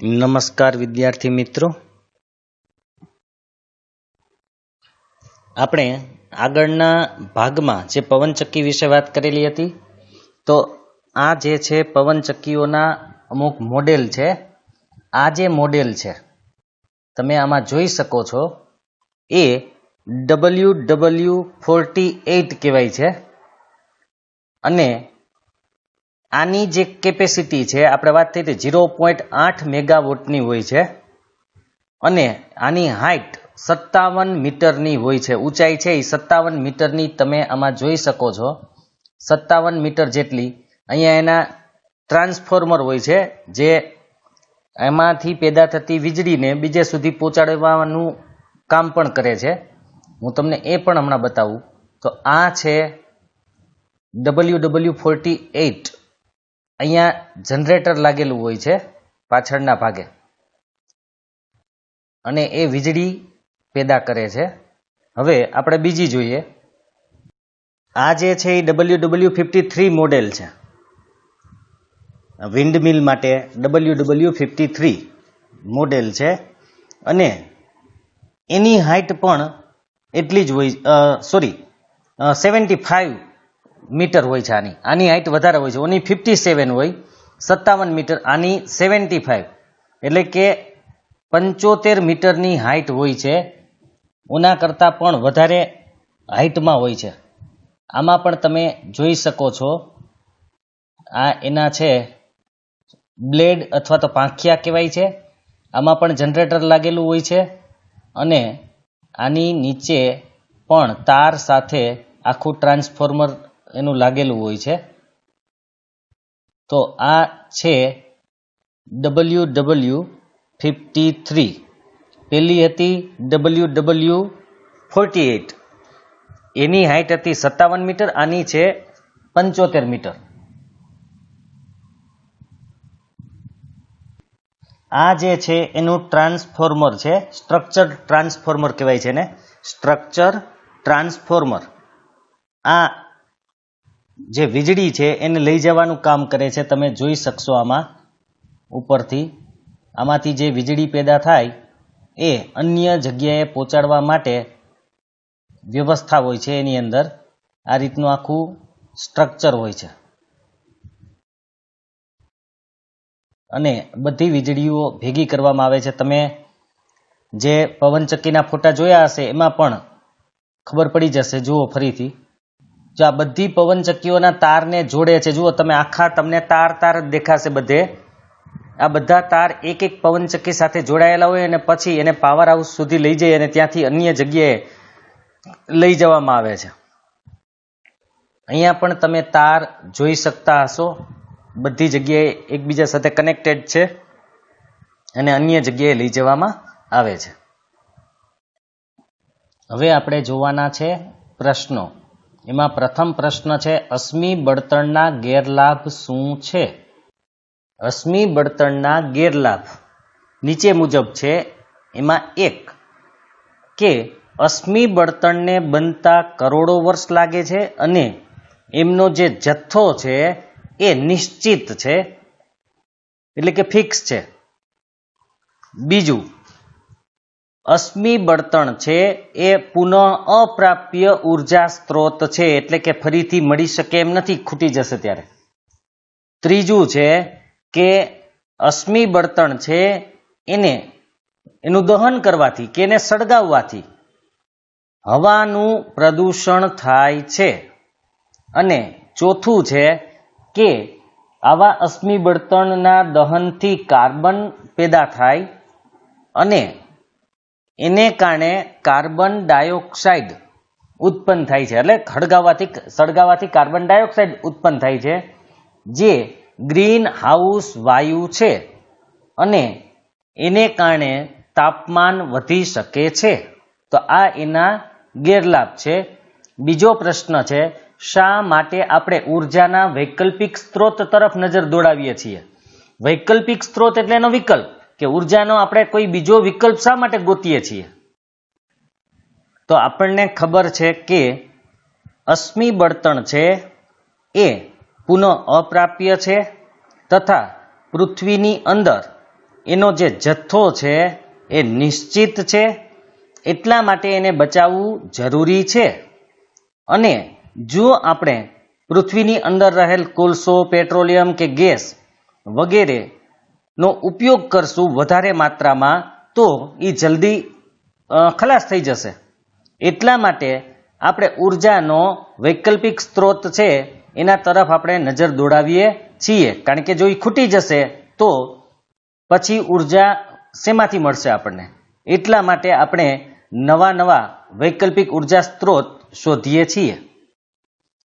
નમસ્કાર વિદ્યાર્થી મિત્રો, આપણે આગળના ભાગમાં જે પવનચક્કી વિશે વાત કરેલી હતી. તો આ જે છે પવનચક્કીઓના અમુક મોડેલ છે. આ જે મોડેલ છે તમે આમાં જોઈ શકો છો એ WW48 કહેવાય છે અને આની જે કેપેસિટી છે આપણે વાત થઈ હતી 0.8 મેગાવોટની હોય છે અને આની હાઇટ 57 મીટરની હોય છે. ઊંચાઈ છે એ 57 મીટરની તમે આમાં જોઈ શકો છો. 57 મીટર જેટલી અહીંયા એના ટ્રાન્સફોર્મર હોય છે જે એમાંથી પેદા થતી વીજળીને બીજે સુધી પહોંચાડવાનું કામ પણ કરે છે. હું તમને એ પણ હમણાં બતાવું. તો આ છે WW48. અહીંયા જનરેટર લાગેલું હોય છે પાછળના ભાગે અને એ વીજળી પેદા કરે છે. હવે આપણે બીજી જોઈએ. આ જે છે એ WW53 મોડેલ છે. વિન્ડમિલ માટે WW53 મોડેલ છે અને એની હાઇટ પણ એટલી જ હોય, 75 મીટર હોય છે. આની હાઇટ વધારે હોય છે. ઓની 57 હોય, 57 મીટર, આની 75 એટલે કે 75 મીટરની હાઇટ હોય છે. ઓના કરતાં પણ વધારે હાઇટમાં હોય છે. આમાં પણ તમે જોઈ શકો છો આ એના છે બ્લેડ અથવા તો પાંખિયા કહેવાય છે. આમાં પણ જનરેટર લાગેલું હોય છે અને આની નીચે પણ તાર સાથે આખું ટ્રાન્સફોર્મર એનું લાગેલું હોય છે. તો આ છે WW53. પેલી હતી WW48. એની હાઇટ હતી 57 મીટર, આની છે 75 મીટર. આ જે છે એનું ટ્રાન્સફોર્મર છે, સ્ટ્રક્ચર ટ્રાન્સફોર્મર કહેવાય છે ને, સ્ટ્રક્ચર ટ્રાન્સફોર્મર. આ જે વીજળી છે એને લઈ જવાનું કામ કરે છે. તમે જોઈ શકશો આમાં ઉપરથી, આમાંથી જે વીજળી પેદા થાય એ અન્ય જગ્યાએ પહોંચાડવા માટે વ્યવસ્થા હોય છે. એની અંદર આ રીતનું આખું સ્ટ્રક્ચર હોય છે અને બધી વીજળીઓ ભેગી કરવામાં આવે છે. તમે જે પવનચક્કીના ફોટા જોયા હશે એમાં પણ ખબર પડી જશે. જુઓ ફરીથી, જો આ બધી પવનચક્કીઓના તારને જોડે છે. જુઓ તમે, આખા તમને તાર જ દેખાશે બધે. આ બધા તાર એક એક પવનચક્કી સાથે જોડાયેલા હોય અને પછી એને પાવર હાઉસ સુધી લઈ જઈ અને ત્યાંથી અન્ય જગ્યાએ લઈ જવામાં આવે છે. અહીંયા પણ તમે તાર જોઈ શકતા હશો. બધી જગ્યાએ એકબીજા સાથે કનેક્ટેડ છે અને અન્ય જગ્યાએ લઈ જવામાં આવે છે. હવે આપણે જોવાના છે પ્રશ્નો. એમાં પ્રથમ પ્રશ્ન છે, અશ્મિ બળતણના ગેરલાભ શું છે? અશ્મિ બળતણના ગેરલાભ નીચે મુજબ છે. એમાં એક કે અશ્મિ બળતણને બનતા કરોડો વર્ષ લાગે છે અને એમનો જે જથ્થો છે એ નિશ્ચિત છે, એટલે કે ફિક્સ છે. બીજું, અશ્મિ બળતણ છે એ પુનઃ અપ્રાપ્ય ઉર્જા સ્ત્રોત છે, એટલે કે ફરીથી મળી શકે એમ નથી, ખૂટી જશે ત્યારે. ત્રીજું છે કે અશ્મિ બળતણ છે એનું દહન કરવાથી કે એને સળગાવવાથી હવાનું પ્રદૂષણ થાય છે. અને ચોથું છે કે આવા અશ્મિ બળતણના દહનથી કાર્બન પેદા થાય અને એને કારણે કાર્બન ડાયોક્સાઇડ ઉત્પન્ન થાય છે. એટલે સળગાવવાથી કાર્બન ડાયોક્સાઇડ ઉત્પન્ન થાય છે જે ગ્રીન હાઉસ વાયુ છે અને એને કારણે તાપમાન વધી શકે છે. તો આ એના ગેરલાભ છે. બીજો પ્રશ્ન છે, શા માટે આપણે ઉર્જાના વૈકલ્પિક સ્ત્રોત તરફ નજર દોડાવીએ છીએ? વૈકલ્પિક સ્ત્રોત એટલે એનો વિકલ્પ, કે ઉર્જાનો આપણે કોઈ બીજો વિકલ્પ શા માટે ગોતીએ છીએ? તો આપણને ખબર છે કે અશ્મિ બળતણ છે એ પુનઃ અપ્રાપ્ય છે તથા પૃથ્વીની અંદર એનો જે જથ્થો છે એ નિશ્ચિત છે, એટલા માટે એને બચાવવું જરૂરી છે. અને જો આપણે પૃથ્વીની અંદર રહેલ કોલસો, પેટ્રોલિયમ કે ગેસ વગેરેનો ઉપયોગ કરશું વધારે માત્રામાં તો એ જલ્દી ખલાસ થઈ જશે. એટલા માટે આપણે ઉર્જાનો વૈકલ્પિક સ્ત્રોત છે એના તરફ આપણે નજર દોડાવીએ છીએ, કારણ કે જો એ ખૂટી જશે તો પછી ઉર્જા શેમાંથી મળશે આપણને? એટલા માટે આપણે નવા વૈકલ્પિક ઉર્જા સ્ત્રોત શોધીએ છીએ.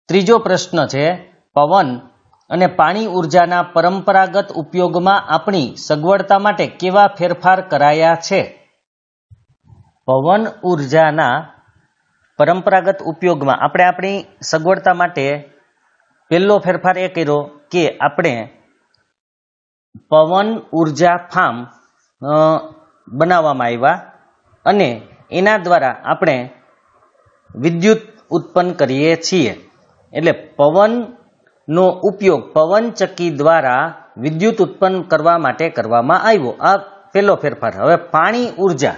ત્રીજો પ્રશ્ન છે, પવન અને પાણી ઉર્જાના પરંપરાગત ઉપયોગમાં આપણી સગવડતા માટે કેવા ફેરફાર કરાયા છે? પવન ઉર્જાના પરંપરાગત ઉપયોગમાં આપણે આપણી સગવડતા માટે પહેલો ફેરફાર એ કર્યો કે આપણે પવન ઉર્જા ફાર્મ બનાવવામાં આવ્યા અને એના દ્વારા આપણે વિદ્યુત ઉત્પન્ન કરીએ છીએ. એટલે પવનનો ઉપયોગ પવનચક્કી દ્વારા વિદ્યુત ઉત્પન્ન કરવા માટે કરવામાં આવ્યો. આ પહેલો ફેરફાર. હવે પાણી ઉર્જા,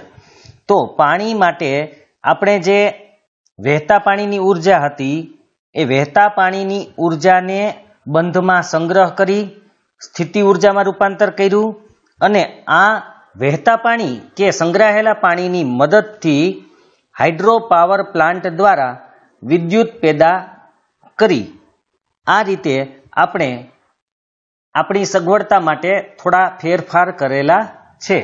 તો પાણી માટે આપણે જે વહેતા પાણીની ઉર્જા હતી એ વહેતા પાણીની ઉર્જાને બંધમાં સંગ્રહ કરી સ્થિતિ ઉર્જામાં રૂપાંતર કર્યું અને આ વહેતા પાણી કે સંગ્રહાયેલા પાણીની મદદથી હાઇડ્રો પાવર પ્લાન્ટ દ્વારા વિદ્યુત પેદા કરી. આ રીતે આપણે આપણી સગવડતા માટે થોડા ફેરફાર કરેલા છે.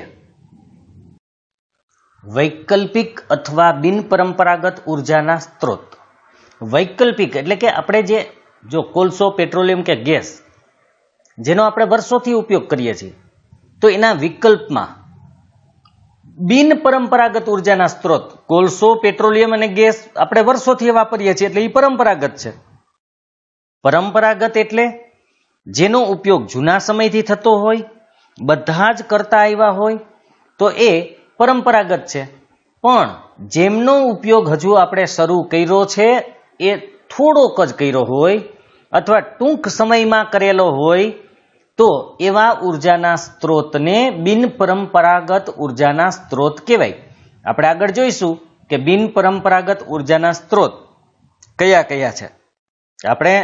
વૈકલ્પિક અથવા બિનપરંપરાગત ઉર્જાના સ્ત્રોત. વૈકલ્પિક એટલે કે આપણે જો કોલસો, પેટ્રોલિયમ કે ગેસ જેનો આપણે વર્ષોથી ઉપયોગ કરીએ છીએ, તો એના વિકલ્પમાં બિનપરંપરાગત ઉર્જાના સ્ત્રોત કોલસો, પેટ્રોલિયમ અને ગેસ આપણે વર્ષોથી વાપરીએ છીએ એટલે એ પરંપરાગત છે. પરંપરાગત એટલે જેનો ઉપયોગ જૂના સમયથી થતો હોય, બધા જ કરતા આવ્યા હોય તો એ પરંપરાગત છે. પણ જેમનો ઉપયોગ હજુ આપણે શરૂ કર્યો છે એ થોડોક જ કર્યો હોય અથવા ટૂંક સમયમાં કરેલો હોય તો એવા ઉર્જાના સ્ત્રોતને બિનપરંપરાગત ઉર્જાના સ્ત્રોત કહેવાય. આપણે આગળ જોઈશું કે બિનપરંપરાગત ઉર્જાના સ્ત્રોત કયા કયા છે. આપણે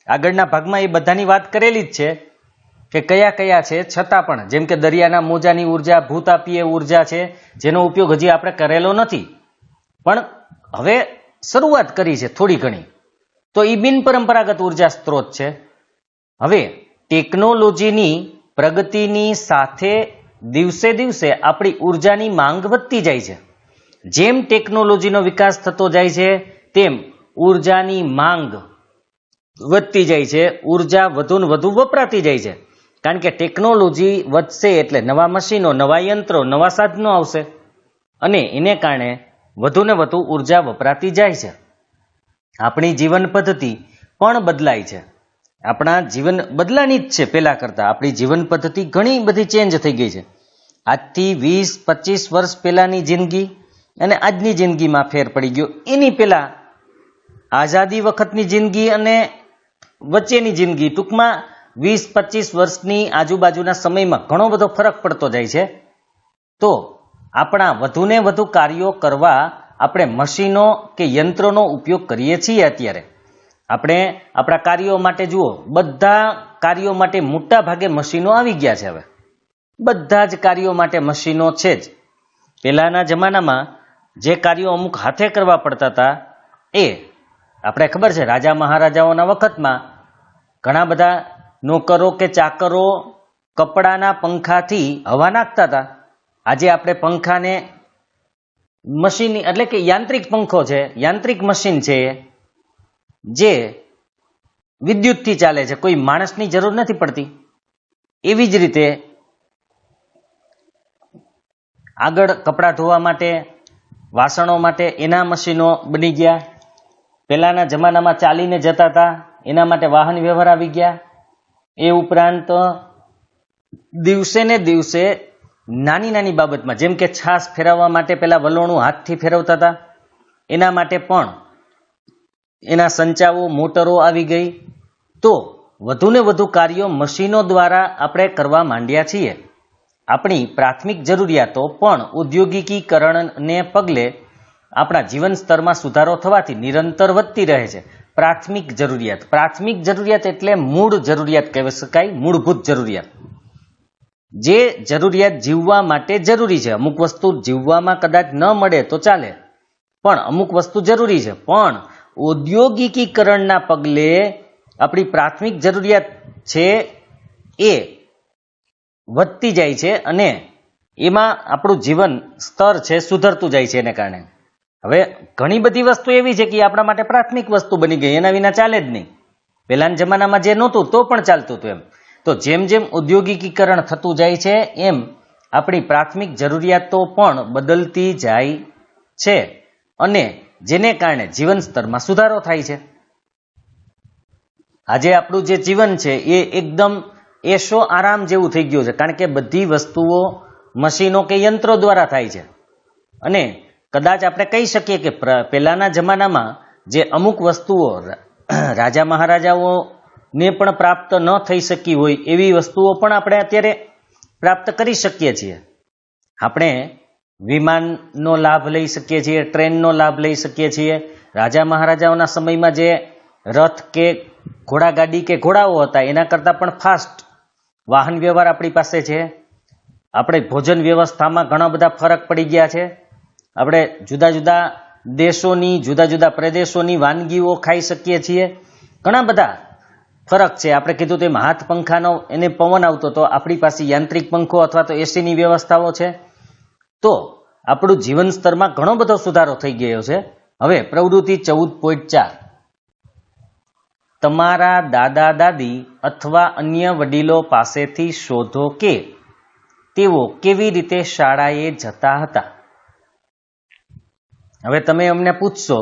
આગળના ભાગમાં એ બધાની વાત કરેલી જ છે કે કયા કયા છે, છતાં પણ જેમ કે દરિયાના મોજાની ઉર્જા, ભૂતાપીય ઉર્જા છે જેનો ઉપયોગ હજી આપણે કરેલો નથી પણ હવે શરૂઆત કરી છે થોડી ઘણી, તો એ બિનપરંપરાગત ઉર્જા સ્ત્રોત છે. હવે ટેકનોલોજીની પ્રગતિની સાથે દિવસે દિવસે આપણી ઉર્જાની માંગ વધતી જાય છે. જેમ ટેકનોલોજીનો વિકાસ થતો જાય છે તેમ ઉર્જાની માંગ વધતી જાય છે, ઉર્જા વધુ ને વધુ વપરાતી જાય છે. કારણ કે ટેકનોલોજી વધશે એટલે નવા મશીનો, નવા યંત્રો, નવા સાધનો આવશે અને એને કારણે વધુ ને વધુ ઉર્જા વપરાતી જાય છે. આપણી જીવન પદ્ધતિ પણ બદલાય છે. આપણા જીવન બદલાની જ છે. પહેલા કરતા આપણી જીવન પદ્ધતિ ઘણી બધી ચેન્જ થઈ ગઈ છે. આજથી 20-25 વર્ષ પહેલાની જિંદગી અને આજની જિંદગીમાં ફેર પડી ગયો. એની પહેલા આઝાદી વખતની જિંદગી અને વચ્ચેની જિંદગી, ટૂંકમાં 20-25 વર્ષની આજુબાજુના સમયમાં ઘણો બધો ફરક પડતો જાય છે. તો આપણા વધુને વધુ કાર્યો કરવા આપણે મશીનો કે યંત્રોનો ઉપયોગ કરીએ છીએ. અત્યારે આપણે આપણા કાર્યો માટે જુઓ, બધા કાર્યો માટે મોટા ભાગે મશીનો આવી ગયા છે. હવે બધા જ કાર્યો માટે મશીનો છે જ. પહેલાના જમાનામાં જે કાર્યો અમુક હાથે કરવા પડતા હતા એ આપણે ખબર છે, રાજા મહારાજાઓના વખતમાં ઘણા બધા નોકરો કે ચાકરો કપડાના પંખાથી હવા નાખતા હતા. આજે આપણે પંખાને મશીન એટલે કે યાંત્રિક પંખો છે, યાંત્રિક મશીન છે જે વિદ્યુતથી ચાલે છે, કોઈ માણસની જરૂર નથી પડતી. એવી જ રીતે આગળ કપડાં ધોવા માટે, વાસણો માટે એના મશીનો બની ગયા. પહેલાના જમાનામાં ચાલીને જતા હતા એના માટે વાહન વ્યવહાર આવી ગયા. એ ઉપરાંત દિવસે ને દિવસે નાની નાની બાબતમાં જેમ કે છાશ ફેરવવા માટે પહેલા વલોણું હાથથી ફેરવતા હતા, એના માટે પણ એના સંચાઓ, મોટરો આવી ગઈ. તો વધુને વધુ કાર્યો મશીનો દ્વારા આપણે કરવા માંડ્યા છીએ. આપણી પ્રાથમિક જરૂરિયાતો પણ ઔદ્યોગિકીકરણને પગલે આપણા જીવન સ્તરમાં સુધારો થવાથી નિરંતર વધતી રહે છે. પ્રાથમિક જરૂરિયાત એટલે મૂળ જરૂરિયાત કહી શકાય, મૂળભૂત જરૂરિયાત. જે જરૂરિયાત જીવવા માટે જરૂરી છે. અમુક વસ્તુ જીવવામાં કદાચ ન મળે તો ચાલે, પણ અમુક વસ્તુ જરૂરી છે. પણ ઔદ્યોગિકીકરણના પગલે આપણી પ્રાથમિક જરૂરિયાત છે એ વધતી જાય છે અને એમાં આપણું જીવન સ્તર છે સુધરતું જાય છે. એને કારણે હવે ઘણી બધી વસ્તુ એવી છે કે આપણા માટે પ્રાથમિક વસ્તુ બની ગઈ, એના વિના ચાલે જ નહીં. પહેલાના જમાનામાં જે નહોતું તો પણ ચાલતું હતું. એમ તો જેમ જેમ ઔદ્યોગિકીકરણ થતું જાય છે એમ આપણી પ્રાથમિક જરૂરિયાતો પણ બદલતી જાય છે અને જેને કારણે જીવન સ્તરમાં સુધારો થાય છે. આજે આપણું જે જીવન છે એ એકદમ એશો આરામ જેવું થઈ ગયું છે, કારણ કે બધી વસ્તુઓ મશીનો કે યંત્રો દ્વારા થાય છે. અને કદાચ આપણે કહી શકીએ કે પહેલાના જમાનામાં જે અમુક વસ્તુઓ રાજા મહારાજાઓને પણ પ્રાપ્ત ન થઈ શકી હોય એવી વસ્તુઓ પણ આપણે અત્યારે પ્રાપ્ત કરી શકીએ છીએ. આપણે વિમાનનો લાભ લઈ શકીએ છીએ, ટ્રેનનો લાભ લઈ શકીએ છીએ. રાજા મહારાજાઓના સમયમાં જે રથ કે ઘોડાગાડી કે ઘોડાઓ હતા એના કરતાં પણ ફાસ્ટ વાહન વ્યવહાર આપણી પાસે છે. આપણે ભોજન વ્યવસ્થામાં ઘણા બધા ફરક પડી ગયા છે. આપણે જુદા જુદા દેશોની, જુદા જુદા પ્રદેશોની વાનગીઓ ખાઈ શકીએ છીએ. ઘણા બધા ફરક છે. આપણે કીધું તેમ હાથ પંખાનો એને પવન આવતો તો આપણી પાસે યાંત્રિક પંખો અથવા તો એસીની વ્યવસ્થાઓ છે. તો આપણું જીવન સ્તરમાં ઘણો બધો સુધારો થઈ ગયો છે. હવે પ્રવૃત્તિ 14.4, તમારા દાદા દાદી અથવા અન્ય વડીલો પાસેથી શોધો કે તેઓ કેવી રીતે શાળાએ જતા હતા. હવે તમે અમને પૂછશો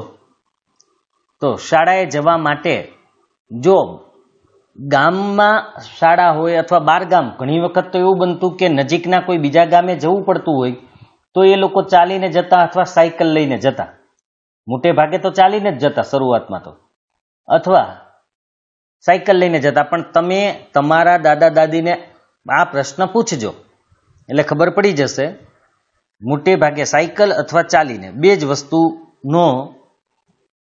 તો શાળાએ જવા માટે જો ગામમાં શાળા હોય અથવા બાર ગામ, ઘણી વખત તો એવું બનતું કે નજીકના કોઈ બીજા ગામે જવું પડતું હોય તો એ લોકો ચાલીને જતા અથવા સાયકલ લઈને જતા. મોટે ભાગે તો ચાલીને જ જતા શરૂઆતમાં તો, અથવા સાયકલ લઈને જતા. પણ તમે તમારા દાદા દાદીને આ પ્રશ્ન પૂછજો એટલે ખબર પડી જશે. મોટે ભાગે સાયકલ અથવા ચાલીને, બે જ વસ્તુનો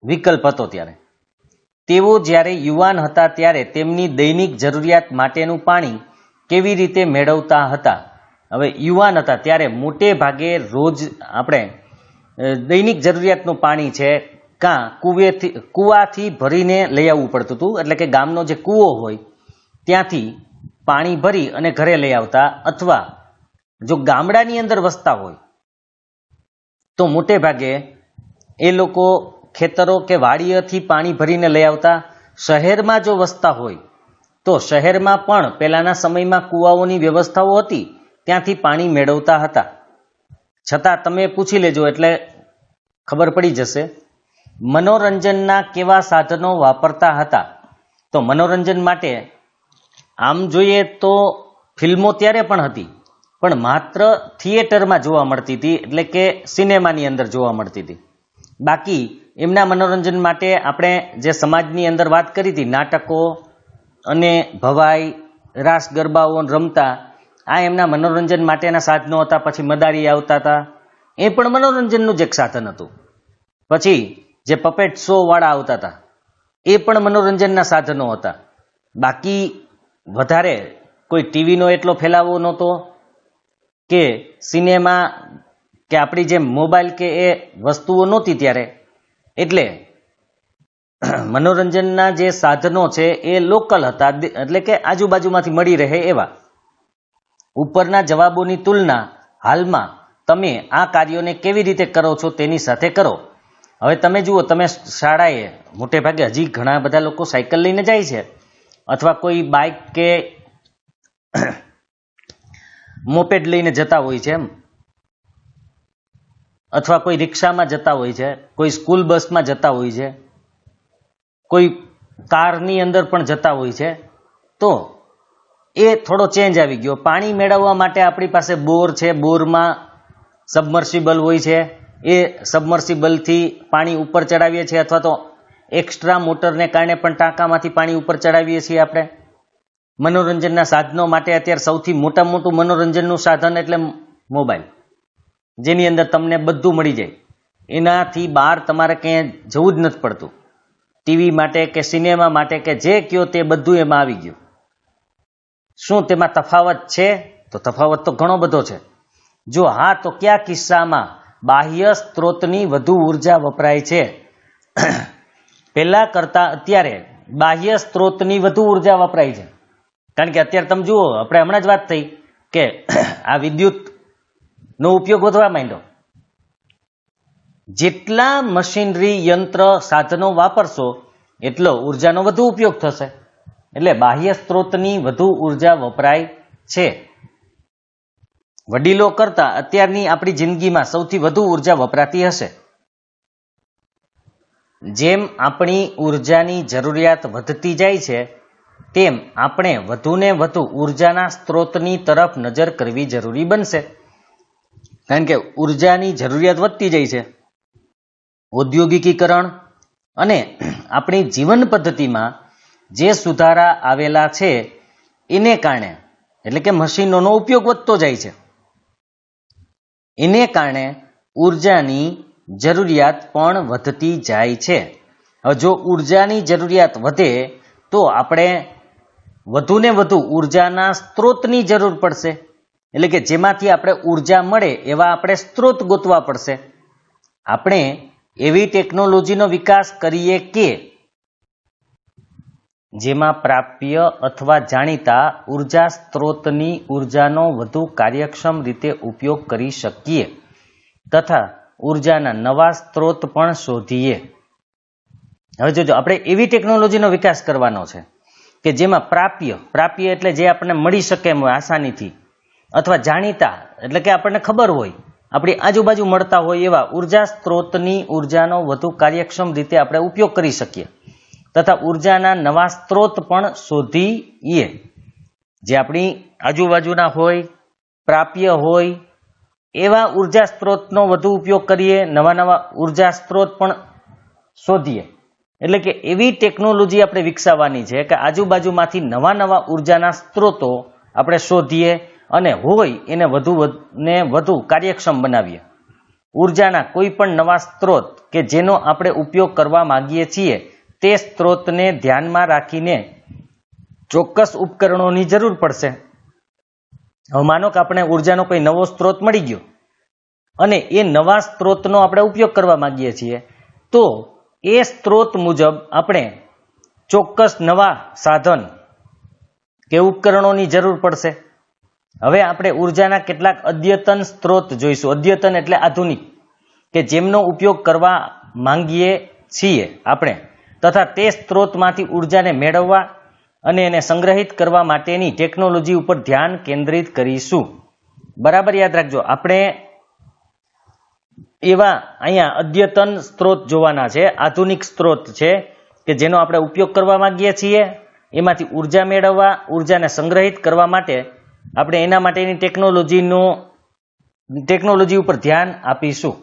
વિકલ્પ હતો ત્યારે. તેઓ જ્યારે યુવાન હતા ત્યારે તેમની દૈનિક જરૂરિયાત માટેનું પાણી કેવી રીતે મેળવતા હતા. હવે યુવાન હતા ત્યારે મોટે ભાગે રોજ આપણે દૈનિક જરૂરિયાતનું પાણી છે કાં કૂવાથી ભરીને લઈ આવવું પડતું હતું. એટલે કે ગામનો જે કૂવો હોય ત્યાંથી પાણી ભરી અને ઘરે લઈ આવતા, અથવા જો ગામડાની અંદર વસતા હોય તો મોટે ભાગે એ લોકો ખેતરો કે વાડીઓથી પાણી ભરીને લઈ આવતા. શહેરમાં જો વસતા હોય તો શહેરમાં પણ પહેલાના સમયમાં કૂવાઓની વ્યવસ્થાઓ હતી, ત્યાંથી પાણી મેળવતા હતા. છતાં તમે પૂછી લેજો એટલે ખબર પડી જશે. મનોરંજનના કેવા સાધનો વાપરતા હતા. તો મનોરંજન માટે આમ જોઈએ તો ફિલ્મો ત્યારે પણ હતી, પણ માત્ર થિયેટરમાં જોવા મળતી હતી, એટલે કે સિનેમાની અંદર જોવા મળતી હતી. બાકી એમના મનોરંજન માટે આપણે જે સમાજની અંદર વાત કરી હતી, નાટકો અને ભવાઈ, રાસ ગરબાઓ રમતા, આ એમના મનોરંજન માટેના સાધનો હતા. પછી મદારી આવતા હતા, એ પણ મનોરંજનનું જ એક સાધન હતું. પછી જે પપેટ શો વાળા આવતા હતા એ પણ મનોરંજનના સાધનો હતા. બાકી વધારે કોઈ ટીવીનો એટલો ફેલાવો નહોતો કે સિનેમા કે આપણી જેમ મોબાઈલ કે એ વસ્તુઓ નહોતી ત્યારે. એટલે મનોરંજનના જે સાધનો છે એ લોકલ હતા, એટલે કે આજુબાજુમાંથી મળી રહે એવા. ઉપરના જવાબોની તુલના હાલમાં તમે આ કાર્યોને કેવી રીતે કરો છો તેની સાથે કરો. હવે તમે જુઓ, તમે શાળાએ મોટે ભાગે હજી ઘણા બધા લોકો સાયકલ લઈને જાય છે, અથવા કોઈ બાઇક કે મોપેડ લઈને જતા હોય છે એમ, અથવા કોઈ રિક્ષામાં જતા હોય છે, કોઈ સ્કૂલ બસમાં જતા હોય છે, કોઈ કારની અંદર પણ જતા હોય છે. તો એ થોડો ચેન્જ આવી ગયો. પાણી મેળવવા માટે આપણી પાસે બોર છે, બોરમાં સબમર્સિબલ હોય છે, એ સબમર્સિબલથી પાણી ઉપર ચડાવીએ છીએ, અથવા તો એક્સ્ટ્રા મોટરને કારણે પણ ટાંકામાંથી પાણી ઉપર ચડાવીએ છીએ આપણે. મનોરંજનના સાધનો માટે અત્યારે સૌથી મોટામાં મોટું મનોરંજનનું સાધન એટલે મોબાઈલ, જેની અંદર તમને બધું મળી જાય. એનાથી બહાર તમારે ક્યાંય જવું જ નથી પડતું. ટીવી માટે કે સિનેમા માટે કે જે કયો તે બધું એમાં આવી ગયું. શું તેમાં તફાવત છે? તો તફાવત તો ઘણો બધો છે. જો હા, તો કયા કિસ્સામાં બાહ્ય સ્ત્રોતની વધુ ઉર્જા વપરાય છે? પહેલા કરતા અત્યારે બાહ્ય સ્ત્રોતની વધુ ઉર્જા વપરાય છે. કારણ કે અત્યારે તમે જુઓ, આપણે હમણાં જ વાત થઈ કે આ વિદ્યુતનો ઉપયોગ વધવા માંડ્યો. જેટલા મશીનરી, યંત્ર, સાધનો વાપરશો એટલો ઉર્જાનો વધુ ઉપયોગ થશે. એટલે બાહ્ય સ્ત્રોતની વધુ ઉર્જા વપરાય છે. વડીલો કરતા અત્યારની આપણી જિંદગીમાં સૌથી વધુ ઉર્જા વપરાતી હશે. જેમ આપણી ઉર્જાની જરૂરિયાત વધતી જાય છે, તેમ આપણે વધુને વધુ ઉર્જાના સ્ત્રોતની તરફ નજર કરવી જરૂરી બનશે. કારણ કે ઉર્જાની જરૂરિયાત વધતી જાય છે. ઔદ્યોગિકીકરણ અને આપણી જીવન પદ્ધતિમાં જે સુધારા આવેલા છે એને કારણે, એટલે કે મશીનોનો ઉપયોગ વધતો જાય છે, એને કારણે ઉર્જાની જરૂરિયાત પણ વધતી જાય છે. હવે જો ઉર્જાની જરૂરિયાત વધે તો આપણે વધુને વધુ ઉર્જાના સ્ત્રોતની જરૂર પડશે. એટલે કે જેમાંથી આપણે ઉર્જા મળે એવા આપણે સ્ત્રોત ગોતવા પડશે. આપણે એવી ટેકનોલોજીનો વિકાસ કરીએ કે જેમાં પ્રાપ્ય અથવા જાણીતા ઉર્જા સ્ત્રોતની ઉર્જાનો વધુ કાર્યક્ષમ રીતે ઉપયોગ કરી શકીએ તથા ઉર્જાના નવા સ્ત્રોત પણ શોધીએ. હવે જોજો, આપણે એવી ટેકનોલોજીનો વિકાસ કરવાનો છે કે જેમાં પ્રાપ્ય એટલે જે આપણને મળી શકે એમ હોય આસાનીથી, અથવા જાણીતા એટલે કે આપણને ખબર હોય, આપણી આજુબાજુ મળતા હોય એવા ઉર્જા સ્ત્રોતની ઉર્જાનો વધુ કાર્યક્ષમ રીતે આપણે ઉપયોગ કરી શકીએ તથા ઉર્જાના નવા સ્ત્રોત પણ શોધીએ. જે આપણી આજુબાજુના હોય, પ્રાપ્ય હોય એવા ઉર્જા સ્ત્રોતનો વધુ ઉપયોગ કરીએ, નવા નવા ઉર્જા સ્ત્રોત પણ શોધીએ. એટલે કે એવી ટેકનોલોજી આપણે વિકસાવવાની છે કે આજુબાજુમાંથી નવા નવા ઉર્જાના સ્ત્રોતો આપણે શોધીએ અને હોય એને વધુ કાર્યક્ષમ બનાવીએ. ઉર્જાના કોઈ પણ નવા સ્ત્રોત કે જેનો આપણે ઉપયોગ કરવા માંગીએ છીએ તે સ્ત્રોતને ધ્યાનમાં રાખીને ચોક્કસ ઉપકરણોની જરૂર પડશે. હવે માનો કે આપણે ઉર્જાનો કોઈ નવો સ્ત્રોત મળી ગયો અને એ નવા સ્ત્રોતનો આપણે ઉપયોગ કરવા માંગીએ છીએ, તો એ સ્ત્રોત મુજબ આપણે ચોક્કસ નવા સાધન કે ઉપકરણોની જરૂર પડશે. હવે આપણે ઉર્જાના કેટલાક અદ્યતન સ્ત્રોત જોઈશું. અદ્યતન એટલે આધુનિક, કે જેમનો ઉપયોગ કરવા માંગીએ છીએ આપણે, તથા તે સ્ત્રોતમાંથી ઉર્જાને મેળવવા અને એને સંગ્રહિત કરવા માટેની ટેકનોલોજી ઉપર ધ્યાન કેન્દ્રિત કરીશું. બરાબર યાદ રાખજો, આપણે એવા અહીંયા અદ્યતન સ્ત્રોત જોવાના છે, આધુનિક સ્ત્રોત છે કે જેનો આપણે ઉપયોગ કરવા માંગીએ છીએ, એમાંથી ઉર્જા મેળવવા, ઉર્જાને સંગ્રહિત કરવા માટે આપણે એના માટેની ટેકનોલોજી ઉપર ધ્યાન આપીશું.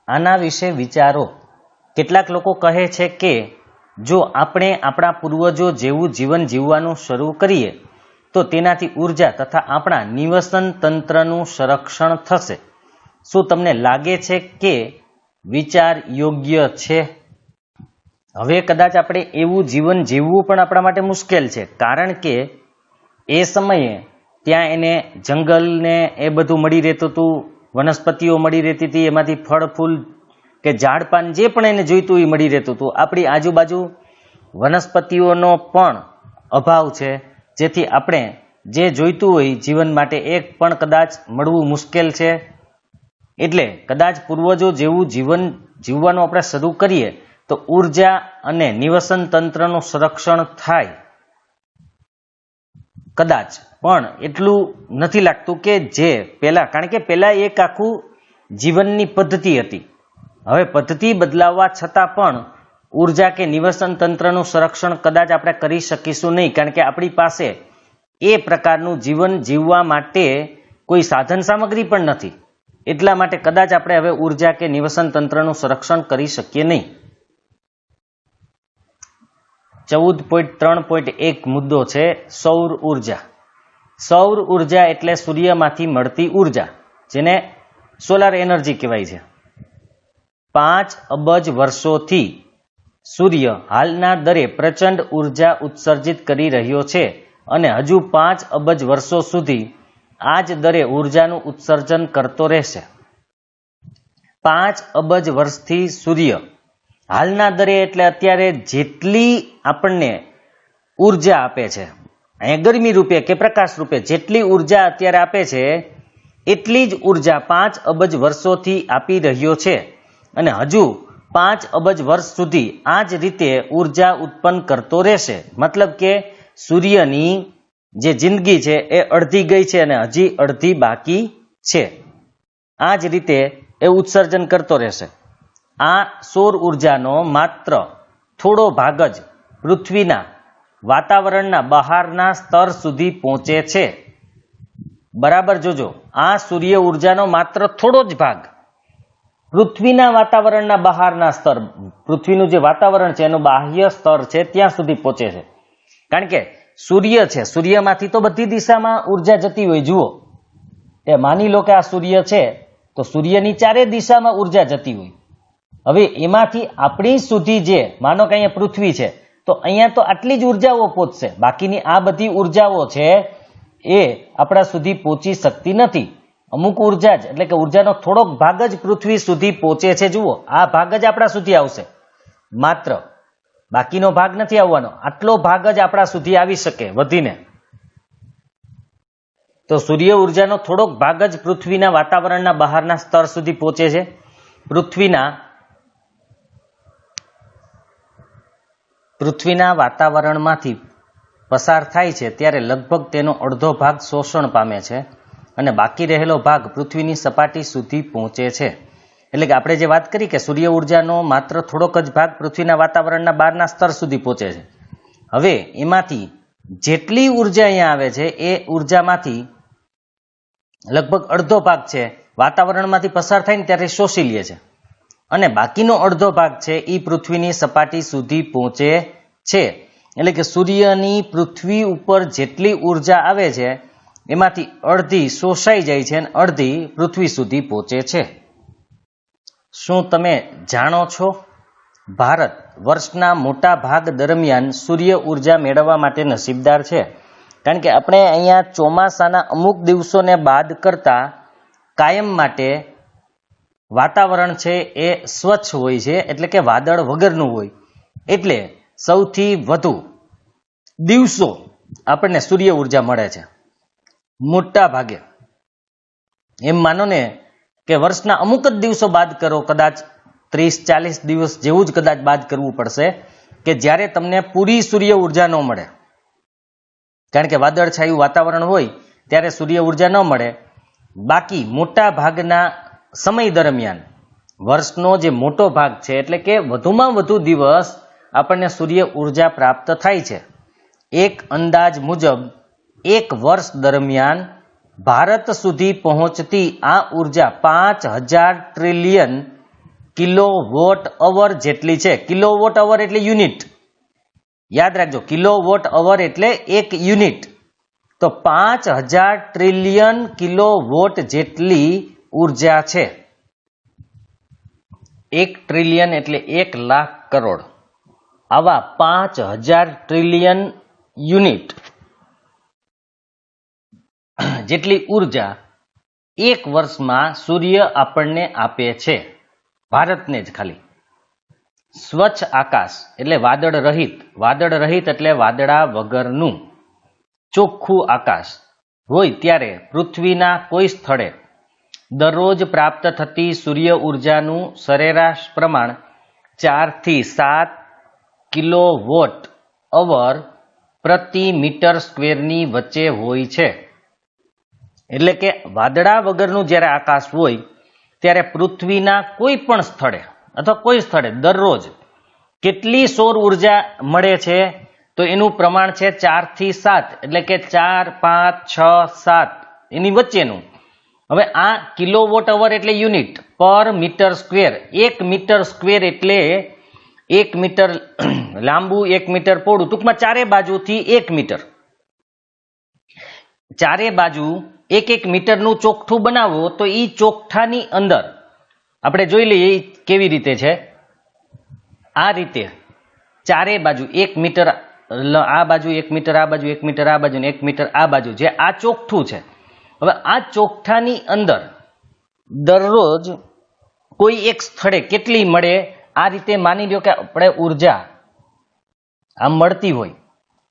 આના વિશે વિચારો. કેટલાક લોકો કહે છે કે જો આપણે આપણા પૂર્વજો જેવું જીવન જીવવાનું શરૂ કરીએ તો તેનાથી ઉર્જા તથા આપણા નિવસન તંત્રનું સંરક્ષણ થશે. શું તમને લાગે છે કે વિચાર યોગ્ય છે? હવે કદાચ આપણે એવું જીવન જીવવું પણ આપણા માટે મુશ્કેલ છે, કારણ કે એ સમયે ત્યાં એને જંગલને એ બધું મળી રહેતું હતું, વનસ્પતિઓ મળી રહેતી હતી, એમાંથી ફળ ફૂલ કે ઝાડપાન જે પણ એને જોઈતું એ મળી રહેતું હતું. આપણી આજુબાજુ વનસ્પતિઓનો પણ અભાવ છે, જેથી આપણે જે જોઈતું હોય જીવન માટે એક પણ કદાચ મળવું મુશ્કેલ છે. એટલે કદાચ પૂર્વજો જેવું જીવન જીવવાનું આપણે શરૂ કરીએ તો ઉર્જા અને નિવસન તંત્રનું સંરક્ષણ થાય કદાચ, પણ એટલું નથી લાગતું કે જે પહેલા, કારણ કે પહેલા એક આખું જીવનની પદ્ધતિ હતી. હવે પદ્ધતિ બદલાવવા છતાં પણ ઉર્જા કે નિવસન તંત્રનું સંરક્ષણ કદાચ આપણે કરી શકીશું નહીં, કારણ કે આપણી પાસે એ પ્રકારનું જીવન જીવવા માટે કોઈ સાધન સામગ્રી પણ નથી. એટલા માટે કદાચ આપણે હવે ઉર્જા કે નિવસન તંત્રનું સંરક્ષણ કરી શકીએ નહીં. 14.3.1 મુદ્દો છે સૌર ઉર્જા. સૌર ઉર્જા એટલે સૂર્યમાંથી મળતી ઉર્જા, જેને સોલાર એનર્જી કહેવાય છે. 5 અબજ વર્ષોથી સૂર્ય હાલના દરે પ્રચંડ ઉર્જા ઉત્સર્જિત કરી રહ્યો છે અને હજુ 5 અબજ વર્ષો સુધી આ જ દરે ઉર્જાનું ઉત્સર્જન કરતો રહેશે. 5 અબજ વર્ષથી સૂર્ય હાલના દરે એટલે અત્યારે જેટલી આપણને ઉર્જા આપે છે, અહીંયા ગરમી રૂપે કે પ્રકાશ રૂપે જેટલી ઉર્જા અત્યારે આપે છે એટલી જ ઉર્જા 5 અબજ વર્ષોથી આપી રહ્યો છે અને હજુ 5 અબજ વર્ષ સુધી આ જ રીતે ઉર્જા ઉત્પન્ન કરતો રહેશે. મતલબ કે સૂર્યની જે જિંદગી છે એ અડધી ગઈ છે અને હજી અડધી બાકી છે. આ જ રીતે એ ઉત્સર્જન કરતો રહેશે. આ સૌર ઉર્જાનો માત્ર થોડો ભાગ જ પૃથ્વીના વાતાવરણના બહારના સ્તર સુધી પહોંચે છે. બરાબર જોજો, આ સૂર્ય ઉર્જાનો માત્ર થોડો જ ભાગ પૃથ્વીના વાતાવરણના બહારના સ્તર, પૃથ્વીનું જે વાતાવરણ છે એનું બાહ્ય સ્તર છે ત્યાં સુધી પહોંચે છે. કારણ કે સૂર્ય છે, સૂર્યમાંથી તો બધી દિશામાં ઉર્જા જતી હોય. જુઓ, એ માની લો કે આ સૂર્ય છે તો સૂર્યની ચારે દિશામાં ઉર્જા જતી હોય. હવે એમાંથી આપણી સુધી જે માનો કે અહીંયા પૃથ્વી છે તો અહીંયા તો આટલી જ ઉર્જાઓ પહોંચશે, બાકીની આ બધી ઉર્જાઓ છે એ આપણા સુધી પહોંચી શકતી નથી. અમુક ઉર્જા જ એટલે કે ઉર્જાનો થોડોક ભાગ જ પૃથ્વી સુધી પહોંચે છે. જુઓ, આ ભાગ જ આપણા સુધી આવશે, માત્ર બાકીનો ભાગ નથી આવવાનો. આટલો ભાગ જ આપણા સુધી આવી શકે વધીને. તો સૂર્ય ઉર્જાનો થોડોક ભાગ જ પૃથ્વીના વાતાવરણના બહારના સ્તર સુધી પહોંચે છે. પૃથ્વીના વાતાવરણમાંથી પસાર થાય છે ત્યારે લગભગ તેનો અડધો ભાગ શોષણ પામે છે અને બાકી રહેલો ભાગ પૃથ્વીની સપાટી સુધી પહોંચે છે. એટલે કે આપણે જે વાત કરી કે સૂર્ય ઉર્જાનો માત્ર થોડોક જ ભાગ પૃથ્વીના વાતાવરણના બહારના સ્તર સુધી પહોંચે છે. હવે એમાંથી જેટલી ઉર્જા અહીંયા આવે છે એ ઉર્જામાંથી લગભગ અડધો ભાગ છે વાતાવરણમાંથી પસાર થાય ને ત્યારે શોષી લે છે અને બાકીનો અડધો ભાગ છે એ પૃથ્વીની સપાટી સુધી પહોંચે છે. એટલે કે સૂર્યની પૃથ્વી ઉપર જેટલી ઉર્જા આવે છે એમાંથી અડધી શોષાઈ જાય છે અને અડધી પૃથ્વી સુધી પહોંચે છે. શું તમે જાણો છો, ભારત વર્ષના મોટા ભાગ દરમિયાન સૂર્ય ઉર્જા મેળવવા માટે નસીબદાર છે. કારણ કે આપણે અહીંયા ચોમાસાના અમુક દિવસોને બાદ કરતા કાયમ માટે વાતાવરણ છે એ સ્વચ્છ હોય છે, એટલે કે વાદળ વગરનું હોય. એટલે સૌથી વધુ દિવસો આપણને સૂર્ય ઉર્જા મળે છે મોટા ભાગે. એમ માનો ને કે વર્ષના અમુક જ દિવસો બાદ કરો, કદાચ 30-40 દિવસ જેવું જ કદાચ બાદ કરવું પડશે કે જ્યારે તમને પૂરી સૂર્ય ઉર્જા ન મળે. કારણ કે વાદળછાયું વાતાવરણ હોય ત્યારે સૂર્ય ઉર્જા ન મળે. બાકી મોટા ભાગના સમય દરમિયાન વર્ષનો જે મોટો ભાગ છે એટલે કે વધુમાં વધુ દિવસ આપણને સૂર્ય ઉર્જા પ્રાપ્ત થાય છે. એક અંદાજ મુજબ એક વર્ષ દરમિયાન ભારત સુધી પહોંચતી આ ઉર્જા 5000 ટ્રિલિયન કિલોવોટ અવર જેટલી છે. કિલોવોટ અવર એટલે યુનિટ, યાદ રાખજો, કિલોવોટ અવર એટલે એક યુનિટ. તો 5000 ટ્રિલિયન કિલોવોટ જેટલી ઉર્જા છે. 1 ટ્રિલિયન એટલે 1 લાખ કરોડ. આવા 5000 ટ્રિલિયન યુનિટ જેટલી ઉર્જા એક વર્ષમાં સૂર્ય આપણને આપે છે, ભારતને જ ખાલી. સ્વચ્છ આકાશ એટલે વાદળ રહિત, વાદળ રહિત એટલે વાદળા વગરનું ચોખ્ખું આકાશ હોય ત્યારે પૃથ્વીના કોઈ સ્થળે દરરોજ પ્રાપ્ત થતી સૂર્ય ઉર્જાનું સરેરાશ પ્રમાણ 4 થી 7 કિલોવોટ અવર પ્રતિ મીટર સ્ક્વેરની વચ્ચે હોય છે. એટલે કે વાદળા વગરનું જ્યારે આકાશ હોય ત્યારે પૃથ્વીના કોઈ પણ સ્થળે અથવા કોઈ સ્થળે દરરોજ કેટલી સૌર ઉર્જા મળે છે તો એનું પ્રમાણ છે 4 થી 7, એટલે કે 4, 5, 6, 7 એની વચ્ચેનું. હવે આ કિલોવોટ અવર એટલે યુનિટ પર મીટર સ્ક્વેર. 1 મીટર સ્ક્વેર એટલે 1 મીટર લાંબુ, 1 મીટર પહોળું, ટૂંકમાં ચારે બાજુથી 1 મીટર, ચારે બાજુ 1 મીટરનું ચોકઠું બનાવો તો એ ચોકઠાની અંદર આપણે જોઈ લઈએ કેવી રીતે છે. આ રીતે ચારે બાજુ 1 મીટર, આ બાજુ 1 મીટર, આ બાજુ 1 મીટર, આ બાજુ 1 મીટર, આ બાજુ જે આ ચોકઠું છે. હવે આ ચોકઠાની અંદર દરરોજ કોઈ એક સ્થળે કેટલી મળે, આ રીતે માની લો કે આપણે ઉર્જા આમ મળતી હોય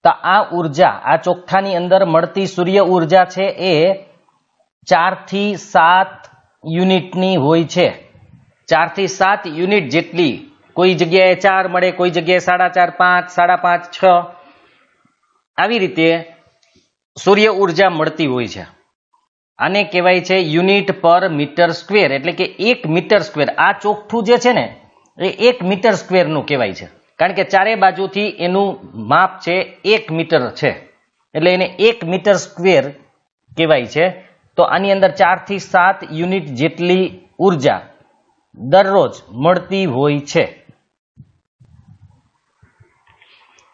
તો આ ઉર્જા આ ચોકઠાની અંદર મળતી સૂર્ય ઉર્જા છે એ 4 થી 7 યુનિટની હોય છે. 4 થી 7 યુનિટ જેટલી, કોઈ જગ્યાએ 4 મળે, કોઈ જગ્યાએ 4.5, 5, 5.5, 6, આવી રીતે સૂર્ય ઉર્જા મળતી હોય છે. આને કહેવાય છે યુનિટ પર મીટર સ્ક્વેર, એટલે કે 1 મીટર સ્ક્વેર. આ ચોકઠું જે છે ને એ 1 મીટર સ્ક્વેરનું કહેવાય છે, કારણ કે ચારે બાજુથી એનું માપ છે 1 મીટર છે, એટલે એને 1 મીટર સ્ક્વેર કહેવાય છે. તો આની અંદર 4 થી 7 યુનિટ જેટલી ઉર્જા દરરોજ મળતી હોય છે.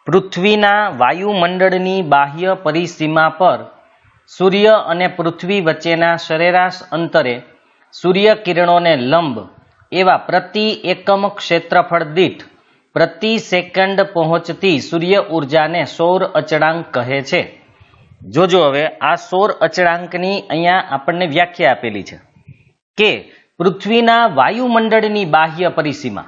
પૃથ્વીના વાયુમંડળની બાહ્ય પરિસીમા પર સૂર્ય અને પૃથ્વી વચ્ચેના સરેરાશ અંતરે સૂર્ય કિરણોને લંબ એવા પ્રતિ એકમ ક્ષેત્રફળ દીઠ પ્રતિ સેકન્ડ પહોંચતી સૂર્ય ઉર્જાને સૌર અચળાંક કહે છે. જોજો હવે આ સૌર અચળાંકની અહીંયા આપણને વ્યાખ્યા આપેલી છે કે પૃથ્વીના વાયુમંડળની બાહ્ય પરિસીમા,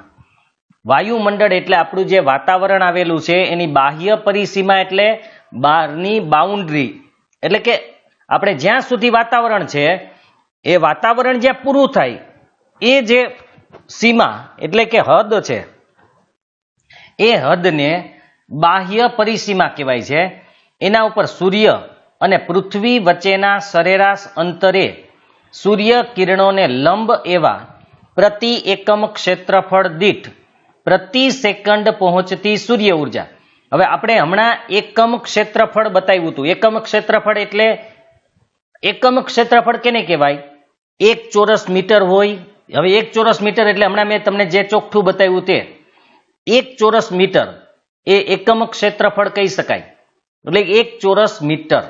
વાયુમંડળ એટલે આપણું જે વાતાવરણ આવેલું છે એની બાહ્ય પરિસીમા એટલે બહારની બાઉન્ડ્રી, એટલે કે આપણે જ્યાં સુધી વાતાવરણ છે એ વાતાવરણ જ્યાં પૂરું થાય એ જે સીમા એટલે કે હદ છે એ હદને બાહ્ય પરિસીમા કહેવાય છે. એના ઉપર સૂર્ય અને પૃથ્વી વચ્ચેના સરેરાશ અંતરે સૂર્ય કિરણોને લંબ એવા પ્રતિ એકમ ક્ષેત્રફળ દીઠ પ્રતિ સેકન્ડ પહોંચતી સૂર્ય ઉર્જા. હવે આપણે હમણાં એકમ ક્ષેત્રફળ બતાવ્યું હતું. એકમ ક્ષેત્રફળ એટલે એકમ ક્ષેત્રફળ કેને કહેવાય? 1 ચોરસ મીટર હોય. હવે 1 ચોરસ મીટર એટલે હમણાં મેં તમને જે ચોખ્ઠું બતાવ્યું તે 1 ચોરસ મીટર એ એકમ ક્ષેત્રફળ કહી શકાય. એટલે 1 ચોરસ મીટર,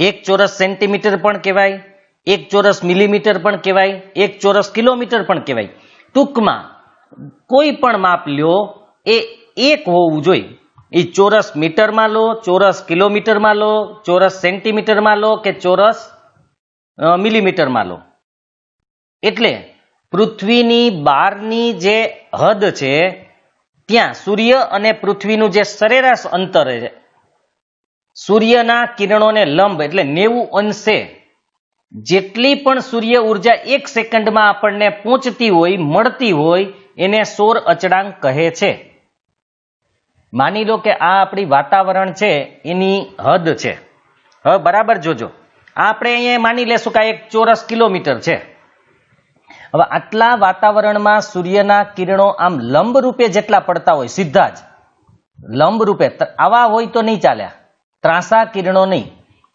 1 ચોરસ સેન્ટીમીટર પણ કહેવાય, 1 ચોરસ મિલીમીટર પણ કહેવાય, 1 ચોરસ કિલોમીટર પણ કહેવાય. ટૂંકમાં કોઈ પણ માપ લ્યો એ 1 હોવું જોઈએ. એ ચોરસ મીટરમાં લો, ચોરસ કિલોમીટરમાં લો, ચોરસ સેન્ટીમીટરમાં લો કે ચોરસ મિલીમીટરમાં લો. એટલે પૃથ્વીની બહારની જે હદ છે ત્યાં સૂર્ય અને પૃથ્વીનું જે સરેરાશ અંતર છે, સૂર્યના કિરણોને લંબ એટલે 90 અંશે જેટલી પણ સૂર્ય ઉર્જા 1 સેકન્ડમાં આપણને પહોંચતી હોય, મળતી હોય, એને સૌર અચળાંક કહે છે. માની લો કે આ આપણી વાતાવરણ છે એની હદ છે. હવે બરાબર જોજો, આપણે અહીંયા માની લેશું કે 1 ચોરસ કિલોમીટર છે. હવે આટલા વાતાવરણમાં સૂર્યના કિરણો આમ લંબ રૂપે જેટલા પડતા હોય, સીધા જ લંબ રૂપે, આવા હોય તો નહીં ચાલે, ત્રાંસા કિરણો નહીં,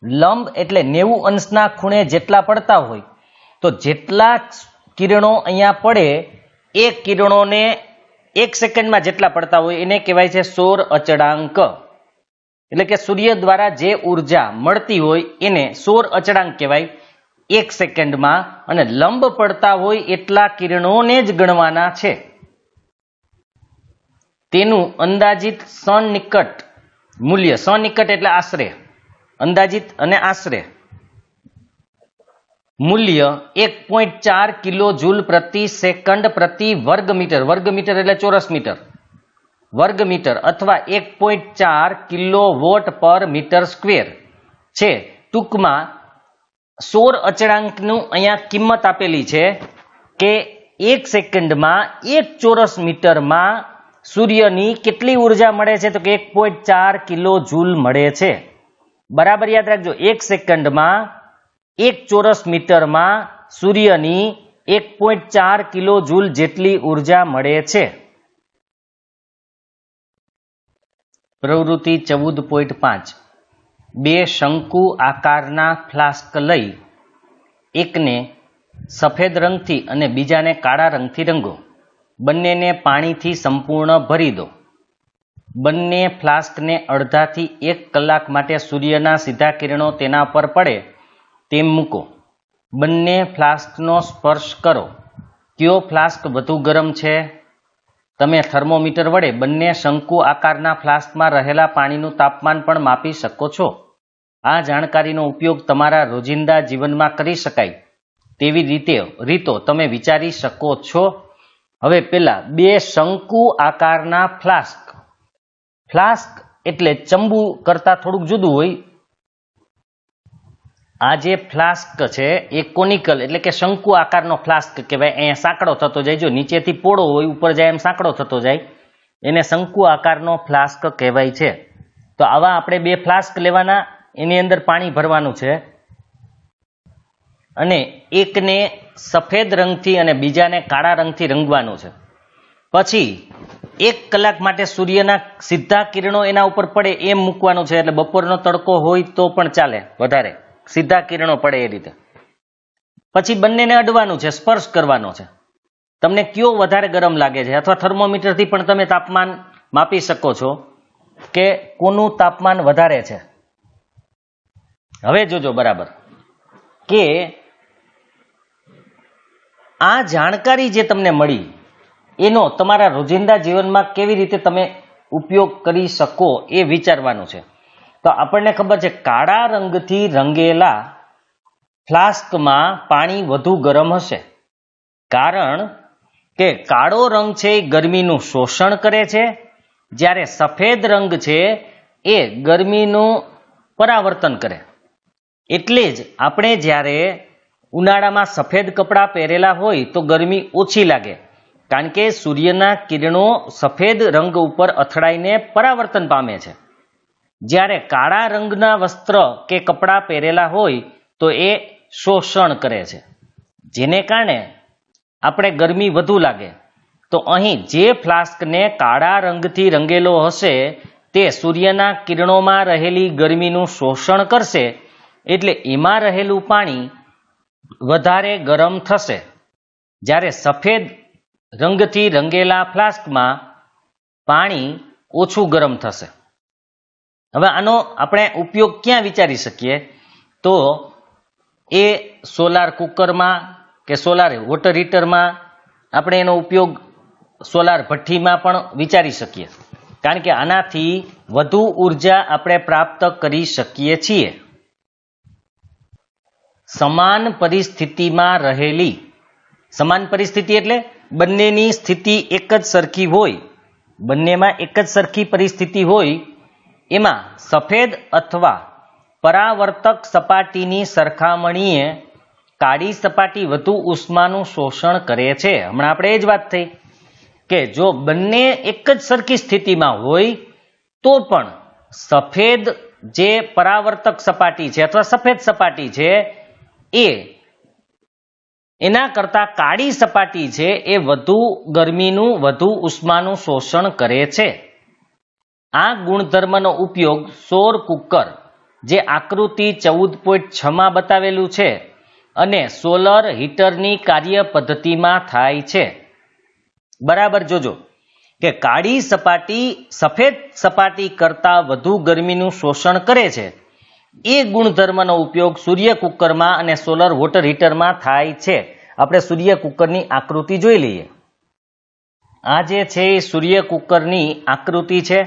લંબ એટલે 90 અંશના ખૂણે જેટલા પડતા હોય, તો જેટલા કિરણો અહીંયા પડે એ કિરણોને 1 સેકન્ડમાં જેટલા પડતા હોય એને કહેવાય છે સૌર અચળાંક. એટલે કે સૂર્ય દ્વારા જે ઉર્જા મળતી હોય એને સૌર અચળાંક કહેવાય 1 સેકન્ડમાં, અને લંબ પડતા હોય એટલા કિરણોને જ ગણવાના છે. તેનું અંદાજિત સનિકટ મૂલ્ય, સનિકટ એટલે આશરે, અંદાજિત અને આશરે મૂલ્ય 1.4 કિલો જૂલ પ્રતિ સેકન્ડ પ્રતિ વર્ગ મીટર, વર્ગ મીટર એટલે ચોરસ મીટર, વર્ગ મીટર અથવા 1.4 કિલો વોટ પર મીટર સ્ક્વેર છે. ટૂંકમાં સૌર અચળાંકનું અહીંયા કિંમત આપેલી છે કે 1 સેકન્ડમાં 1 ચોરસ મીટરમાં સૂર્યની કેટલી ઉર્જા મળે છે? તો કે 1.4 કિલો જૂલ મળે છે. બરાબર યાદ રાખજો, 1 સેકન્ડમાં 1 ચોરસ મીટરમાં સૂર્યની 1.4 કિલો જૂલ જેટલી ઉર્જા મળે છે. પ્રવૃત્તિ 14.5 બે શંકુ આકારના ફ્લાસ્ક લઈ એકને સફેદ રંગથી અને બીજાને કાળા રંગથી રંગો. બંનેને પાણીથી સંપૂર્ણ ભરી દો. બંને ફ્લાસ્કને અડધાથી 1 કલાક માટે સૂર્યના સીધા કિરણો તેના પર પડે તેમ મૂકો. બંને ફ્લાસ્કનો સ્પર્શ કરો. કયો ફ્લાસ્ક વધુ ગરમ છે? તમે થર્મોમીટર વડે બંને શંકુ આકારના ફ્લાસ્કમાં રહેલા પાણીનું તાપમાન પણ માપી શકો છો. આ જાણકારીનો ઉપયોગ તમારા રોજિંદા જીવનમાં કરી શકાય તેવી રીતો તમે વિચારી શકો છો. હવે પેલા 2 શંકુ આકારના ફ્લાસ્ક. ફ્લાસ્ક એટલે ચંબુ કરતા થોડુંક જુદું હોય. આ જે ફ્લાસ્ક છે એ કોનિકલ એટલે કે શંકુ આકારનો ફ્લાસ્ક કહેવાય. અહીંયા સાંકડો થતો જાય, જો નીચેથી પોળો હોય ઉપર જાય એમ સાંકડો થતો જાય, એને શંકુ આકારનો ફ્લાસ્ક કહેવાય છે. તો આવા આપણે 2 ફ્લાસ્ક લેવાના, એની અંદર પાણી ભરવાનું છે અને એકને સફેદ રંગથી અને બીજાને કાળા રંગથી રંગવાનું છે. પછી 1 કલાક માટે સૂર્યના સીધા કિરણો એના ઉપર પડે એમ મૂકવાનું છે. એટલે બપોરનો તડકો હોય તો પણ ચાલે, વધારે સીધા કિરણો પડે એ રીતે. પછી બંનેને અડવાનું છે, સ્પર્શ કરવાનો છે. તમને કયો વધારે ગરમ લાગે છે, અથવા થર્મોમીટરથી પણ તમે તાપમાન માપી શકો છો કે કોનું તાપમાન વધારે છે. હવે જોજો બરાબર કે આ જાણકારી જે તમને મળી એનો તમારા રોજિંદા જીવનમાં કેવી રીતે તમે ઉપયોગ કરી શકો એ વિચારવાનું છે. તો આપણને ખબર છે કાળા રંગથી રંગેલા ફ્લાસ્કમાં પાણી વધુ ગરમ હશે, કારણ કે કાળો રંગ છે એ ગરમીનું શોષણ કરે છે, જ્યારે સફેદ રંગ છે એ ગરમીનું પરાવર્તન કરે. એટલે જ આપણે જ્યારે ઉનાળામાં સફેદ કપડાં પહેરેલા હોય તો ગરમી ઓછી લાગે, કારણ કે સૂર્યના કિરણો સફેદ રંગ ઉપર અથડાઈને પરાવર્તન પામે છે. જ્યારે કાળા રંગના વસ્ત્ર કે કપડાં પહેરેલા હોય તો એ શોષણ કરે છે, જેને કારણે આપણે ગરમી વધુ લાગે. તો અહીં જે ફ્લાસ્કને કાળા રંગથી રંગેલો હશે તે સૂર્યના કિરણોમાં રહેલી ગરમીનું શોષણ કરશે, એટલે એમાં રહેલું પાણી વધારે ગરમ થશે. જ્યારે સફેદ રંગથી રંગેલા ફ્લાસ્કમાં પાણી ઓછું ગરમ થશે. હવે આનો આપણે ઉપયોગ ક્યાં વિચારી શકીએ? તો એ સોલાર કુકરમાં કે સોલાર વોટર હીટરમાં આપણે એનો ઉપયોગ સોલાર ભઠ્ઠીમાં પણ વિચારી શકીએ, કારણ કે આનાથી વધુ ઉર્જા આપણે પ્રાપ્ત કરી શકીએ છીએ. સમાન પરિસ્થિતિમાં રહેલી, સમાન પરિસ્થિતિ એટલે બંનેની સ્થિતિ એક જ સરખી હોય, બંનેમાં એક જ સરખી પરિસ્થિતિ હોય, એમાં સફેદ અથવા પરાવર્તક સપાટીની સરખામણીએ કાળી સપાટી વધુ ઉષ્માનું શોષણ કરે છે. હમણાં આપણે એ જ વાત થઈ કે જો બંને એક જ સરખી સ્થિતિમાં હોય તો પણ સફેદ જે પરાવર્તક સપાટી છે અથવા સફેદ સપાટી છે એ એના કરતા કાળી સપાટી છે એ વધુ ગરમીનું, વધુ ઉષ્માનું શોષણ કરે છે. આ ગુણધર્મનો ઉપયોગ સૌર કુકર જે આકૃતિ 14.6 માં બતાવેલું છે અને સોલર હીટરની કાર્ય પદ્ધતિમાં થાય છે. બરાબર જોજો કે કાળી સપાટી સફેદ સપાટી કરતા વધુ ગરમીનું શોષણ કરે છે. એ ગુણધર્મનો ઉપયોગ સૂર્ય કુકરમાં અને સોલર વોટર હીટરમાં થાય છે. આપણે સૂર્ય કુકરની આકૃતિ જોઈ લઈએ. આ જે છે એ સૂર્ય કુકરની આકૃતિ છે.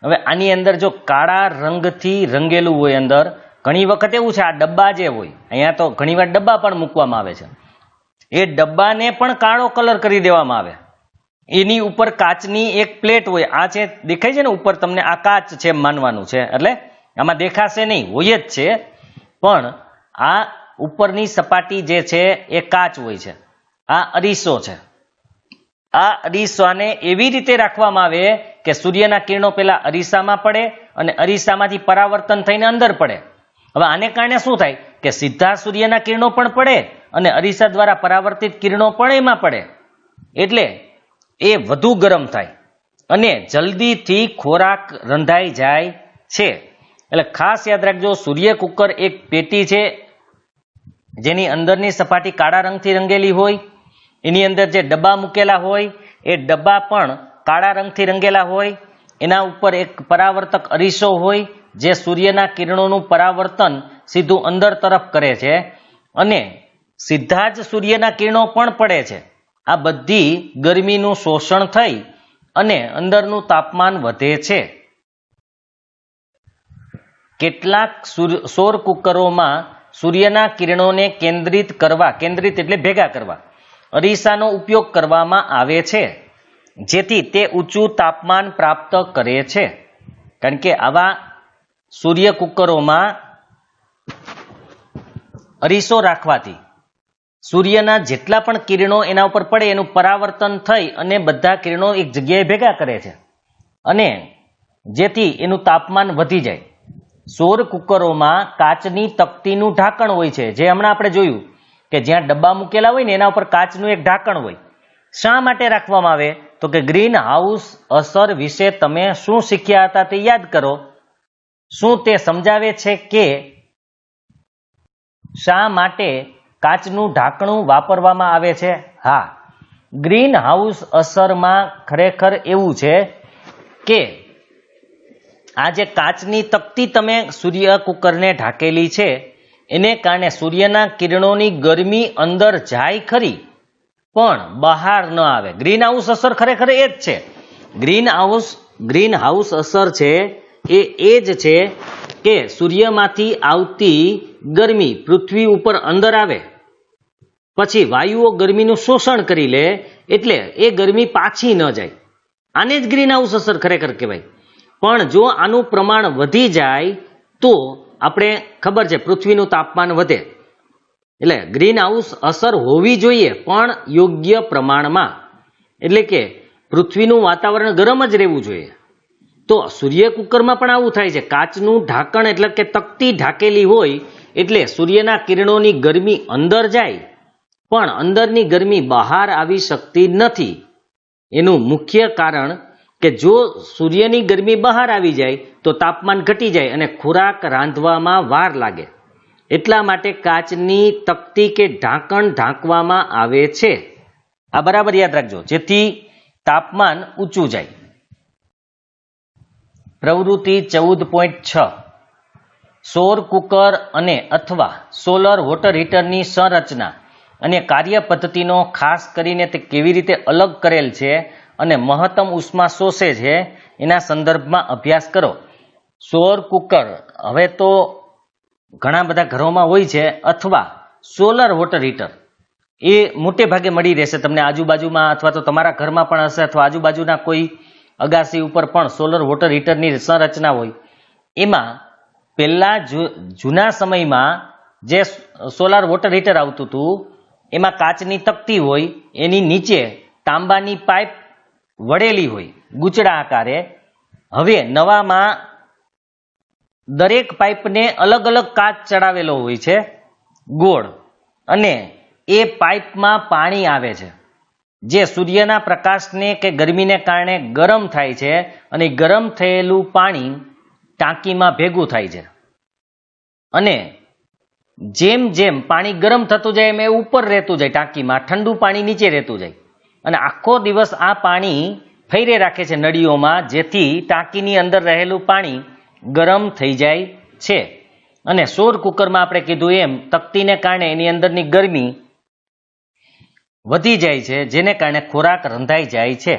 હવે આની અંદર જો કાળા રંગથી રંગેલું હોય, અંદર ઘણી વખત એવું છે આ ડબ્બા જે હોય, અહીંયા તો ઘણીવાર ડબ્બા પણ મૂકવામાં આવે છે, એ ડબ્બાને પણ કાળો કલર કરી દેવામાં આવે. એની ઉપર કાચની એક પ્લેટ હોય, આ છે દેખાય છે ને ઉપર તમને, આ કાચ છે માનવાનું છે, એટલે આમાં દેખાશે નહીં, હોય જ છે, પણ આ ઉપરની સપાટી જે છે એ કાચ હોય છે. આ અરીસો છે. આ અરીસાને એવી રીતે રાખવામાં આવે કે સૂર્યના કિરણો પેલા અરીસામાં પડે અને અરીસામાંથી પરાવર્તન થઈને અંદર પડે. હવે આને કારણે શું થાય કે સીધા સૂર્યના કિરણો પણ પડે અને અરીસા દ્વારા પરાવર્તિત કિરણો પણ એમાં પડે, એટલે એ વધુ ગરમ થાય અને જલ્દીથી ખોરાક રંધાઈ જાય છે. એટલે ખાસ યાદ રાખજો, સૂર્ય કુકર એક પેટી છે જેની અંદરની સપાટી કાળા રંગથી રંગેલી હોય, એની અંદર જે ડબ્બા મૂકેલા હોય એ ડબ્બા પણ કાળા રંગથી રંગેલા હોય, એના ઉપર એક પરાવર્તક અરીસો હોય જે સૂર્યના કિરણોનું પરાવર્તન સીધું અંદર તરફ કરે છે અને સીધા જ સૂર્યના કિરણો પણ પડે છે. આ બધી ગરમીનું શોષણ થઈ અને અંદરનું તાપમાન વધે છે. કેટલાક સૌર કુકરોમાં સૂર્યના કિરણોને કેન્દ્રિત એટલે ભેગા કરવા અરીસાનો ઉપયોગ કરવામાં આવે છે, જેથી તે ઊંચું તાપમાન પ્રાપ્ત કરે છે. કારણ કે આવા સૂર્ય કુકરોમાં અરીસો રાખવાથી સૂર્યના જેટલા પણ કિરણો એના ઉપર પડે એનું પરાવર્તન થઈ અને બધા કિરણો એક જગ્યાએ ભેગા કરે છે અને જેથી એનું તાપમાન વધી જાય. સૌર કુકરોમાં કાચની તકતીનું ઢાંકણ હોય છે, જે હમણાં આપણે જોયું કે જ્યાં ડબ્બા મૂકેલા હોય ને એના ઉપર કાચનું એક ઢાંકણ હોય. શા માટે રાખવામાં આવે? તો કે ગ્રીન હાઉસ અસર વિશે તમે શું શીખ્યા હતા તે યાદ કરો. શું તે સમજાવે છે કે શા માટે કાચનું ઢાંકણું વાપરવામાં આવે છે? હા, ગ્રીન હાઉસ અસરમાં ખરેખર એવું છે કે આ જે કાચની તકતી તમે સૂર્ય કુકરને ઢાંકેલી છે એને કારણે સૂર્યના કિરણોની ગરમી અંદર જાય ખરી પણ બહાર ન આવે. ગ્રીન હાઉસ અસર ખરેખર એ જ છે. ગ્રીન હાઉસ અસર છે એ જ છે કે સૂર્યમાંથી આવતી ગરમી પૃથ્વી ઉપર અંદર આવે, પછી વાયુઓ ગરમીનું શોષણ કરી લે એટલે એ ગરમી પાછી ન જાય. આને જ ગ્રીન હાઉસ અસર ખરેખર કહેવાય. પણ જો આનું પ્રમાણ વધી જાય તો આપણે ખબર છે પૃથ્વીનું તાપમાન વધે. એટલે ગ્રીન હાઉસ અસર હોવી જોઈએ પણ યોગ્ય પ્રમાણમાં, એટલે કે પૃથ્વીનું વાતાવરણ ગરમ જ રહેવું જોઈએ. તો સૂર્ય કુકરમાં પણ આવું થાય છે. કાચનું ઢાંકણ એટલે કે તકતી ઢાંકેલી હોય એટલે સૂર્યના કિરણોની ગરમી અંદર જાય પણ અંદરની ગરમી બહાર આવી શકતી નથી. એનું મુખ્ય કારણ કે જો સૂર્યની ગરમી બહાર આવી જાય તો તાપમાન ઘટી જાય અને ખોરાક રાંધવામાં વાર લાગે. એટલા માટે કાચની તકતી કે ઢાંકણ ઢાંકવામાં આવે છે. આ બરાબર યાદ રાખજો, જેથી તાપમાન ઊંચું જાય. પ્રવૃત્તિ 14.6 સૌર કુકર અને અથવા સોલર વોટર હીટરની સંરચના અને કાર્ય પદ્ધતિનો ખાસ કરીને તે કેવી રીતે અલગ કરેલ છે અને મહત્તમ ઉષ્મા શોષે છે એના સંદર્ભમાં અભ્યાસ કરો. સૌર કુકર હવે તો ઘણા બધા ઘરોમાં હોય છે, અથવા સોલર વોટર હીટર એ મોટે ભાગે મળી રહેશે તમને આજુબાજુમાં, અથવા તો તમારા ઘરમાં પણ હશે, અથવા આજુબાજુના કોઈ અગાસી ઉપર પણ સોલર વોટર હીટરની સંરચના હોય. એમાં પહેલા જૂના સમયમાં જે સોલાર વોટર હીટર આવતું હતું એમાં કાચની તકતી હોય, એની નીચે તાંબાની પાઇપ વળેલી હોય ગૂંચળા આકારે. હવે નવામાં દરેક પાઇપને અલગ અલગ કાચ ચડાવેલો હોય છે ગોળ, અને એ પાઇપમાં પાણી આવે છે જે સૂર્યના પ્રકાશને કે ગરમીને કારણે ગરમ થાય છે અને ગરમ થયેલું પાણી ટાંકીમાં ભેગું થાય છે. અને જેમ જેમ પાણી ગરમ થતું જાય એમ એ ઉપર રહેતું જાય ટાંકીમાં, ઠંડુ પાણી નીચે રહેતું જાય અને આખો દિવસ આ પાણી ફેરે રાખે છે નળીઓમાં, જેથી ટાંકીની અંદર રહેલું પાણી ગરમ થઈ જાય છે. અને સૌર કુકરમાં આપણે કીધું એમ તકતીને કારણે એની અંદરની ગરમી વધી જાય છે, જેને કારણે ખોરાક રંધાઈ જાય છે.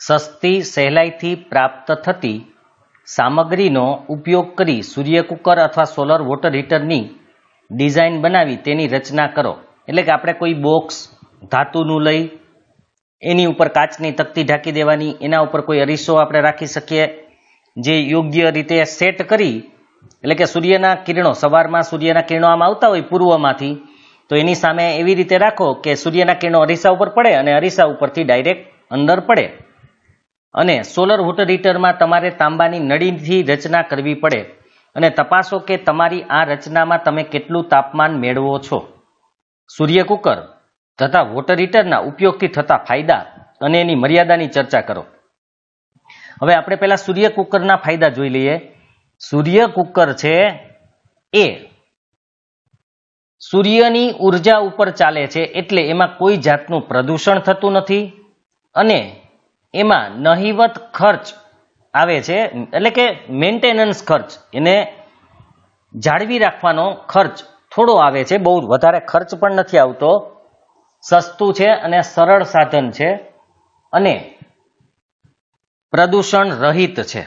સસ્તી સહેલાઈથી પ્રાપ્ત થતી સામગ્રીનો ઉપયોગ કરી સૂર્ય કુકર અથવા સોલર વોટર હીટરની ડિઝાઇન બનાવી તેની રચના કરો. એટલે કે આપણે કોઈ બોક્સ ધાતુનું લઈ એની ઉપર કાચની તકતી ઢાંકી દેવાની, એના ઉપર કોઈ અરીસો આપણે રાખી શકીએ જે યોગ્ય રીતે સેટ કરી, એટલે કે સૂર્યના કિરણો સવારમાં સૂર્યના કિરણો આમ આવતા હોય પૂર્વમાંથી, તો એની સામે એવી રીતે રાખો કે સૂર્યના કિરણો અરીસા ઉપર પડે અને અરીસા ઉપરથી ડાયરેક્ટ અંદર પડે. અને સોલર વોટર હીટરમાં તમારે તાંબાની નળીથી રચના કરવી પડે અને તપાસો કે તમારી આ રચનામાં તમે કેટલું તાપમાન મેળવો છો. સૂર્ય કુકર તથા વોટર હીટરના ઉપયોગથી થતા ફાયદા અને એની મર્યાદાની ચર્ચા કરો. હવે આપણે પહેલા સૂર્ય કુકરના ફાયદા જોઈ લઈએ. સૂર્ય કુકર છે એ સૂર્યની ઉર્જા ઉપર ચાલે છે એટલે એમાં કોઈ જાતનું પ્રદૂષણ થતું નથી અને એમાં નહિવત ખર્ચ આવે છે, એટલે કે મેન્ટેનન્સ ખર્ચ, એને જાળવી રાખવાનો ખર્ચ થોડો આવે છે, બહુ વધારે ખર્ચ પણ નથી આવતો, સસ્તું છે અને સરળ સાધન છે અને પ્રદૂષણ રહિત છે.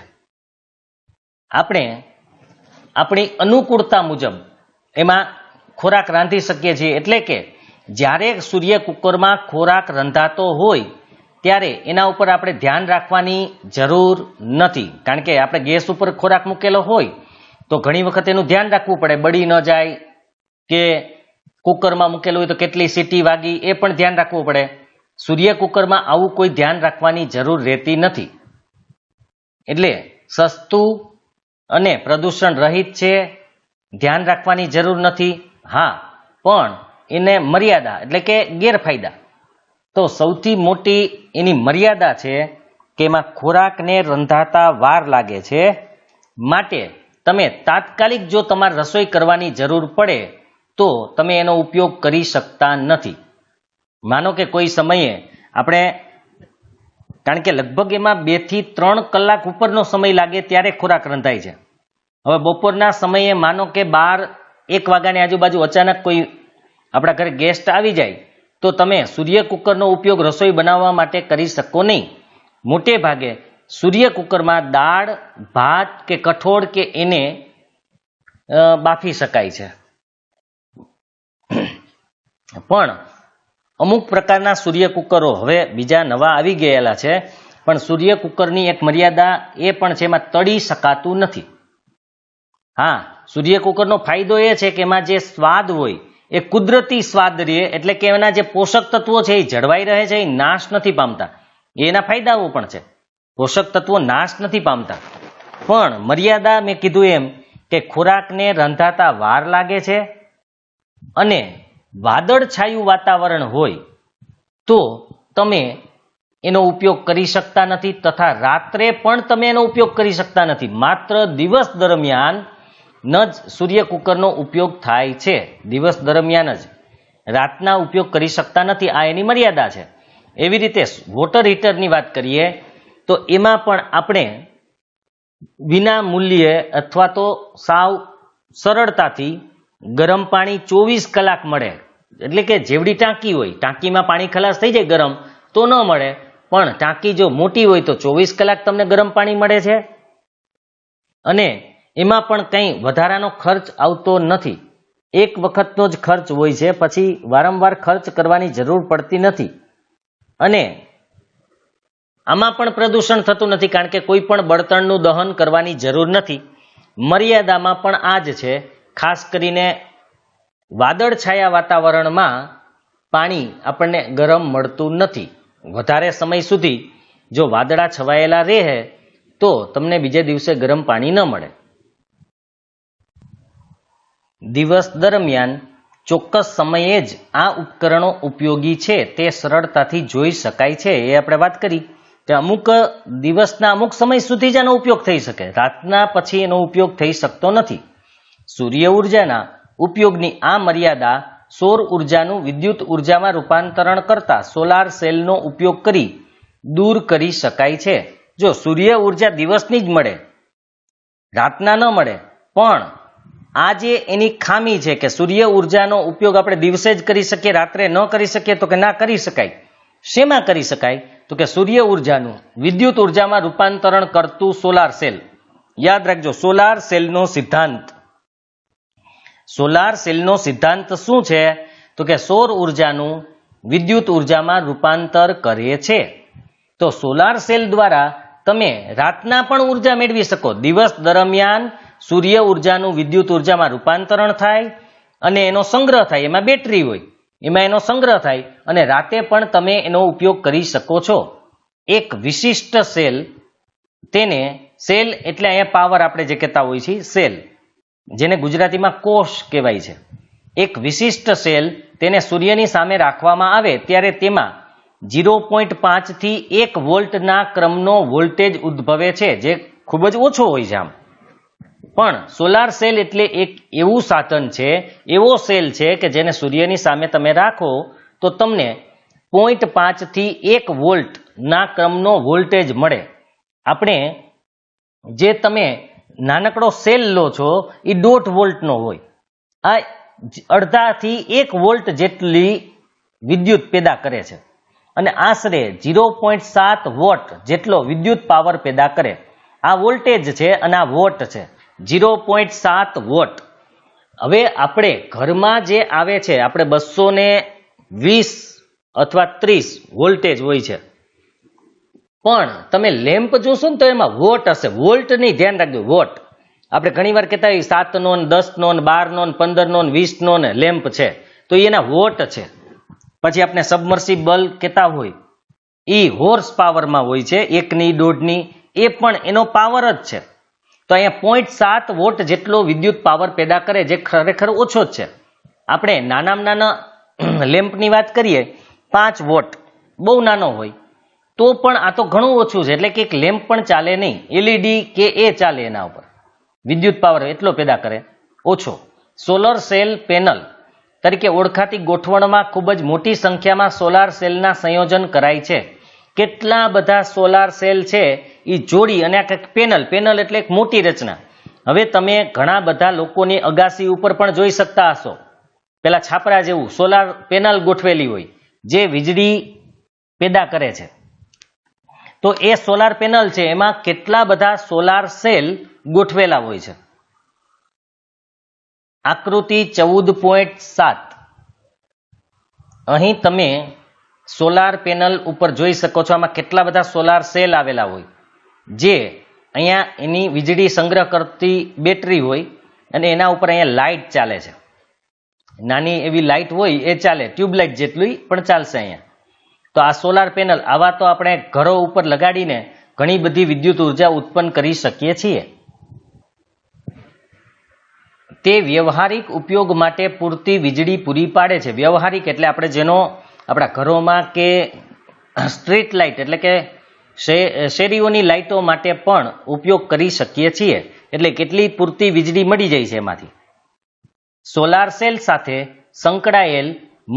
આપણે આપણી અનુકૂળતા મુજબ એમાં ખોરાક રાંધી શકીએ છીએ, એટલે કે જ્યારે સૂર્ય કુકરમાં ખોરાક રંધાતો હોય ત્યારે એના ઉપર આપણે ધ્યાન રાખવાની જરૂર નથી, કારણ કે આપણે ગેસ ઉપર ખોરાક મૂકેલો હોય તો ઘણી વખત એનું ધ્યાન રાખવું પડે, બળી ન જાય, કે કુકરમાં મૂકેલું હોય તો કેટલી સીટી વાગી એ પણ ધ્યાન રાખવું પડે. સૂર્ય કુકરમાં આવું કોઈ ધ્યાન રાખવાની જરૂર રહેતી નથી, એટલે સસ્તું અને પ્રદૂષણ રહિત છે, ધ્યાન રાખવાની જરૂર નથી. હા, પણ એને મર્યાદા એટલે કે ગેરફાયદા, તો સૌથી મોટી એની મર્યાદા છે કે એમાં ખોરાકને રંધાતા વાર લાગે છે, માટે તમે તાત્કાલિક જો તમારે રસોઈ કરવાની જરૂર પડે તો તમે એનો ઉપયોગ કરી શકતા નથી. માનો કે કોઈ સમયે આપણે, કારણ કે લગભગ એમાં 2 થી 3 કલાક ઉપરનો સમય લાગે ત્યારે ખોરાક રંધાય છે. હવે બપોરના સમયે માનો કે 12-1 વાગ્યાની આજુબાજુ અચાનક કોઈ આપણા ઘરે ગેસ્ટ આવી જાય તો તમે સૂર્ય કુકરનો ઉપયોગ રસોઈ બનાવવા માટે કરી શકો નહીં. મોટે ભાગે સૂર્ય કુકરમાં દાળ, ભાત કે કઠોળ કે એને બાફી શકાય છે, પણ અમુક પ્રકારના સૂર્ય કુકરો હવે બીજા નવા આવી ગયેલા છે, પણ સૂર્ય કુકરની એક મર્યાદા એ પણ છે, એમાં તળી શકાતું નથી. હા, સૂર્ય કુકરનો ફાયદો એ છે કે એમાં જે સ્વાદ હોય એ કુદરતી સ્વાદ રહે, એટલે કે એના જે પોષક તત્વો છે એ જળવાઈ રહે છે, એ નાશ નથી પામતા. એના ફાયદાઓ પણ છે, પોષક તત્વો નાશ નથી પામતા, પણ મર્યાદા મેં કીધું એમ કે ખોરાકને રંધાતા વાર લાગે છે અને વાદળછાયું વાતાવરણ હોય તો તમે એનો ઉપયોગ કરી શકતા નથી, તથા રાત્રે પણ તમે એનો ઉપયોગ કરી શકતા નથી. માત્ર દિવસ દરમિયાન ન જ સૂર્ય કુકરનો ઉપયોગ થાય છે, દિવસ દરમિયાન જ, રાતના ઉપયોગ કરી શકતા નથી. આ એની મર્યાદા છે. એવી રીતે વોટર હીટરની વાત કરીએ તો એમાં પણ આપણે વિના મૂલ્યે અથવા તો સાવ સરળતાથી ગરમ પાણી 24 કલાક મળે, એટલે કે જેવડી ટાંકી હોય, ટાંકીમાં પાણી ખલાસ થઈ જાય ગરમ તો ન મળે, પણ ટાંકી જો મોટી હોય તો 24 કલાક તમને ગરમ પાણી મળે છે અને એમાં પણ કંઈ વધારાનો ખર્ચ આવતો નથી. એક વખતનો જ ખર્ચ હોય છે, પછી વારંવાર ખર્ચ કરવાની જરૂર પડતી નથી અને આમાં પણ પ્રદૂષણ થતું નથી, કારણ કે કોઈ પણ બળતણનું દહન કરવાની જરૂર નથી. મર્યાદામાં પણ આ જ છે, ખાસ કરીને વાદળછાયા વાતાવરણમાં પાણી આપણને ગરમ મળતું નથી. વધારે સમય સુધી જો વાદળા છવાયેલા રહે તો તમને બીજે દિવસે ગરમ પાણી ન મળે. દિવસ દરમિયાન ચોક્કસ સમયે જ આ ઉપકરણો ઉપયોગી છે તે સરળતાથી જોઈ શકાય છે. એ આપણે વાત કરી કે અમુક દિવસના અમુક સમય સુધી જ આનો ઉપયોગ થઈ શકે, રાતના પછી એનો ઉપયોગ થઈ શકતો નથી. સૂર્ય ઉર્જાના ઉપયોગની આ મર્યાદા સૌર ઉર્જાનું વિદ્યુત ઉર્જામાં રૂપાંતરણ કરતા સોલાર સેલનો ઉપયોગ કરી દૂર કરી શકાય છે. જો સૂર્ય ઉર્જા દિવસની જ મળે, રાતના ન મળે, પણ આ જે એની ખામી છે કે સૂર્ય ઉર્જાનો ઉપયોગ આપણે દિવસે જ કરી શકીએ, રાત્રે ન કરી શકીએ, તો કે ના કરી શકાય. શેમાં કરી શકાય? તો કે સૂર્ય ઉર્જાનું વિદ્યુત ઉર્જામાં રૂપાંતરણ કરતું સોલાર સેલ. યાદ રાખજો, સોલાર સેલનો સિદ્ધાંત. સોલાર સેલનો સિદ્ધાંત શું છે? તો કે સૌર ઉર્જાનું વિદ્યુત ઉર્જામાં રૂપાંતર કરે છે. તો સોલાર સેલ દ્વારા તમે રાતના પણ ઉર્જા મેળવી શકો. દિવસ દરમિયાન સૂર્ય ઉર્જાનું વિદ્યુત ઉર્જામાં રૂપાંતરણ થાય અને એનો સંગ્રહ થાય, એમાં બેટરી હોય, એમાં એનો સંગ્રહ થાય અને રાતે પણ તમે એનો ઉપયોગ કરી શકો છો. એક વિશિષ્ટ સેલ, તેને સેલ એટલે અહીંયા પાવર આપણે જે કહેતા હોઈએ છીએ સેલ, જેને ગુજરાતીમાં કોષ કહેવાય છે. એક વિશિષ્ટ સેલ તેને સૂર્યની સામે રાખવામાં આવે ત્યારે તેમાં 0.5 થી 1 વોલ્ટના ક્રમનો વોલ્ટેજ ઉદ્ભવે છે, જે ખૂબ જ ઓછો હોય છે. આમ પણ સોલાર સેલ એટલે એક એવું સાધન છે, એવો સેલ છે કે જેને સૂર્યની સામે તમે રાખો તો તમને 0.5 થી 1 વોલ્ટના ક્રમનો વોલ્ટેજ મળે. આપણે જે તમે નાનકડો સેલ લો છો એ 1.5 વોલ્ટનો હોય. આ અડધાથી 1 વોલ્ટ જેટલી વિદ્યુત પેદા કરે છે અને આશરે 0.7 વોટ જેટલો વિદ્યુત પાવર પેદા કરે. આ વોલ્ટેજ છે અને આ વોટ છે, 0.7 વોટ. હવે આપણે ઘરમાં જે આવે છે, આપણે 220 અથવા 30 વોલ્ટેજ હોય છે, પણ તમે લેમ્પ જોશો ને તો એમાં વોટ હશે, વોલ્ટ નહીં, ધ્યાન રાખજો, વોટ. આપણે ઘણીવાર કહેતા હોય 7 નો, 10 નો, 12 નો, 15 નો, 20 નો ને લેમ્પ છે, તો એના વોટ છે. પછી આપણે સબમર્સિબલ કહેતા હોય એ હોર્સ પાવરમાં હોય છે, 1 ની 1.5 ની, એ પણ એનો પાવર જ છે. તો અહીંયા 0.7 વોટ જેટલો વિદ્યુત પાવર પેદા કરે, જે ખરેખર ઓછો જ છે. આપણે નાનામાં નાના લેમ્પની વાત કરીએ 5 વોટ, બહુ નાનો હોય તો પણ આ તો ઘણું ઓછું છે, એટલે કે એક લેમ્પ પણ ચાલે નહીં, એલઈડી કે એ ચાલે એના ઉપર, વિદ્યુત પાવર એટલો પેદા કરે, ઓછો. સોલર સેલ પેનલ તરીકે ઓળખાતી ગોઠવણમાં ખૂબ જ મોટી સંખ્યામાં સોલાર સેલના સંયોજન કરાય છે. કેટલા બધા સોલાર સેલ છે એ જોડી અને આ પેનલ એટલે એક મોટી રચના. હવે તમે ઘણા બધા લોકોની અગાસી ઉપર પણ જોઈ શકતા હશો, પેલા છાપરા જેવું સોલાર પેનલ ગોઠવેલી હોય જે વીજળી પેદા કરે છે. તો એ સોલાર પેનલ છે, એમાં કેટલા બધા સોલાર સેલ ગોઠવેલા હોય છે. આકૃતિ 14.7 અહીં તમે સોલાર પેનલ ઉપર જોઈ શકો છો. આમાં કેટલા બધા સોલાર સેલ આવેલા હોય, જે અહીંયા એની વીજળી સંગ્રહ કરતી બેટરી હોય અને એના ઉપર અહીંયા લાઇટ ચાલે છે. નાની એવી લાઇટ હોય એ ચાલે, ટ્યુબલાઇટ જેટલી પણ ચાલશે અહીંયા. તો આ સોલાર પેનલ, આવા તો આપણે ઘરો ઉપર લગાડીને ઘણી બધી વિદ્યુત ઉર્જા ઉત્પન્ન કરી શકીએ છીએ. તે વ્યવહારિક ઉપયોગ માટે પૂરતી વીજળી પૂરી પાડે છે. વ્યવહારિક એટલે આપણે જેનો આપણા ઘરોમાં કે સ્ટ્રીટ લાઇટ એટલે કે શેરીઓની લાઇટો માટે પણ ઉપયોગ કરી શકીએ છીએ. એટલે કેટલી પૂરતી વીજળી મળી જાય છે એમાંથી. સોલાર સેલ સાથે સંકળાયેલ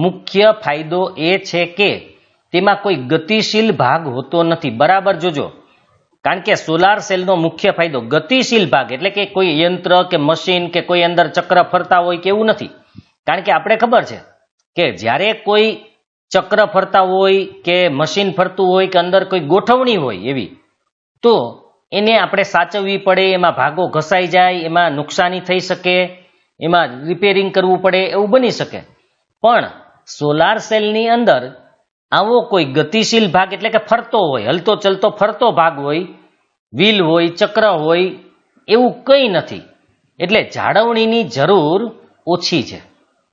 મુખ્ય ફાયદો એ છે કે તેમાં કોઈ ગતિશીલ ભાગ હોતો નથી. બરાબર જોજો, કારણ કે સોલાર સેલનો મુખ્ય ફાયદો ગતિશીલ ભાગ એટલે કે કોઈ યંત્ર કે મશીન કે કોઈ અંદર ચક્ર ફરતા હોય કે એવું નથી. કારણ કે આપણે ખબર છે કે જ્યારે કોઈ ચક્ર ફરતા હોય કે મશીન ફરતું હોય કે અંદર કોઈ ગોઠવણી હોય એવી, તો એને આપણે સાચવવી પડે, એમાં ભાગો ઘસાઈ જાય, એમાં નુકસાની થઈ શકે, એમાં રિપેરિંગ કરવું પડે, એવું બની શકે. પણ સોલાર સેલની અંદર આવો કોઈ ગતિશીલ ભાગ એટલે કે ફરતો હોય, હલતો ચલતો ફરતો ભાગ હોય, વ્હીલ હોય, ચક્ર હોય, એવું કંઈ નથી. એટલે જાળવણીની જરૂર ઓછી છે.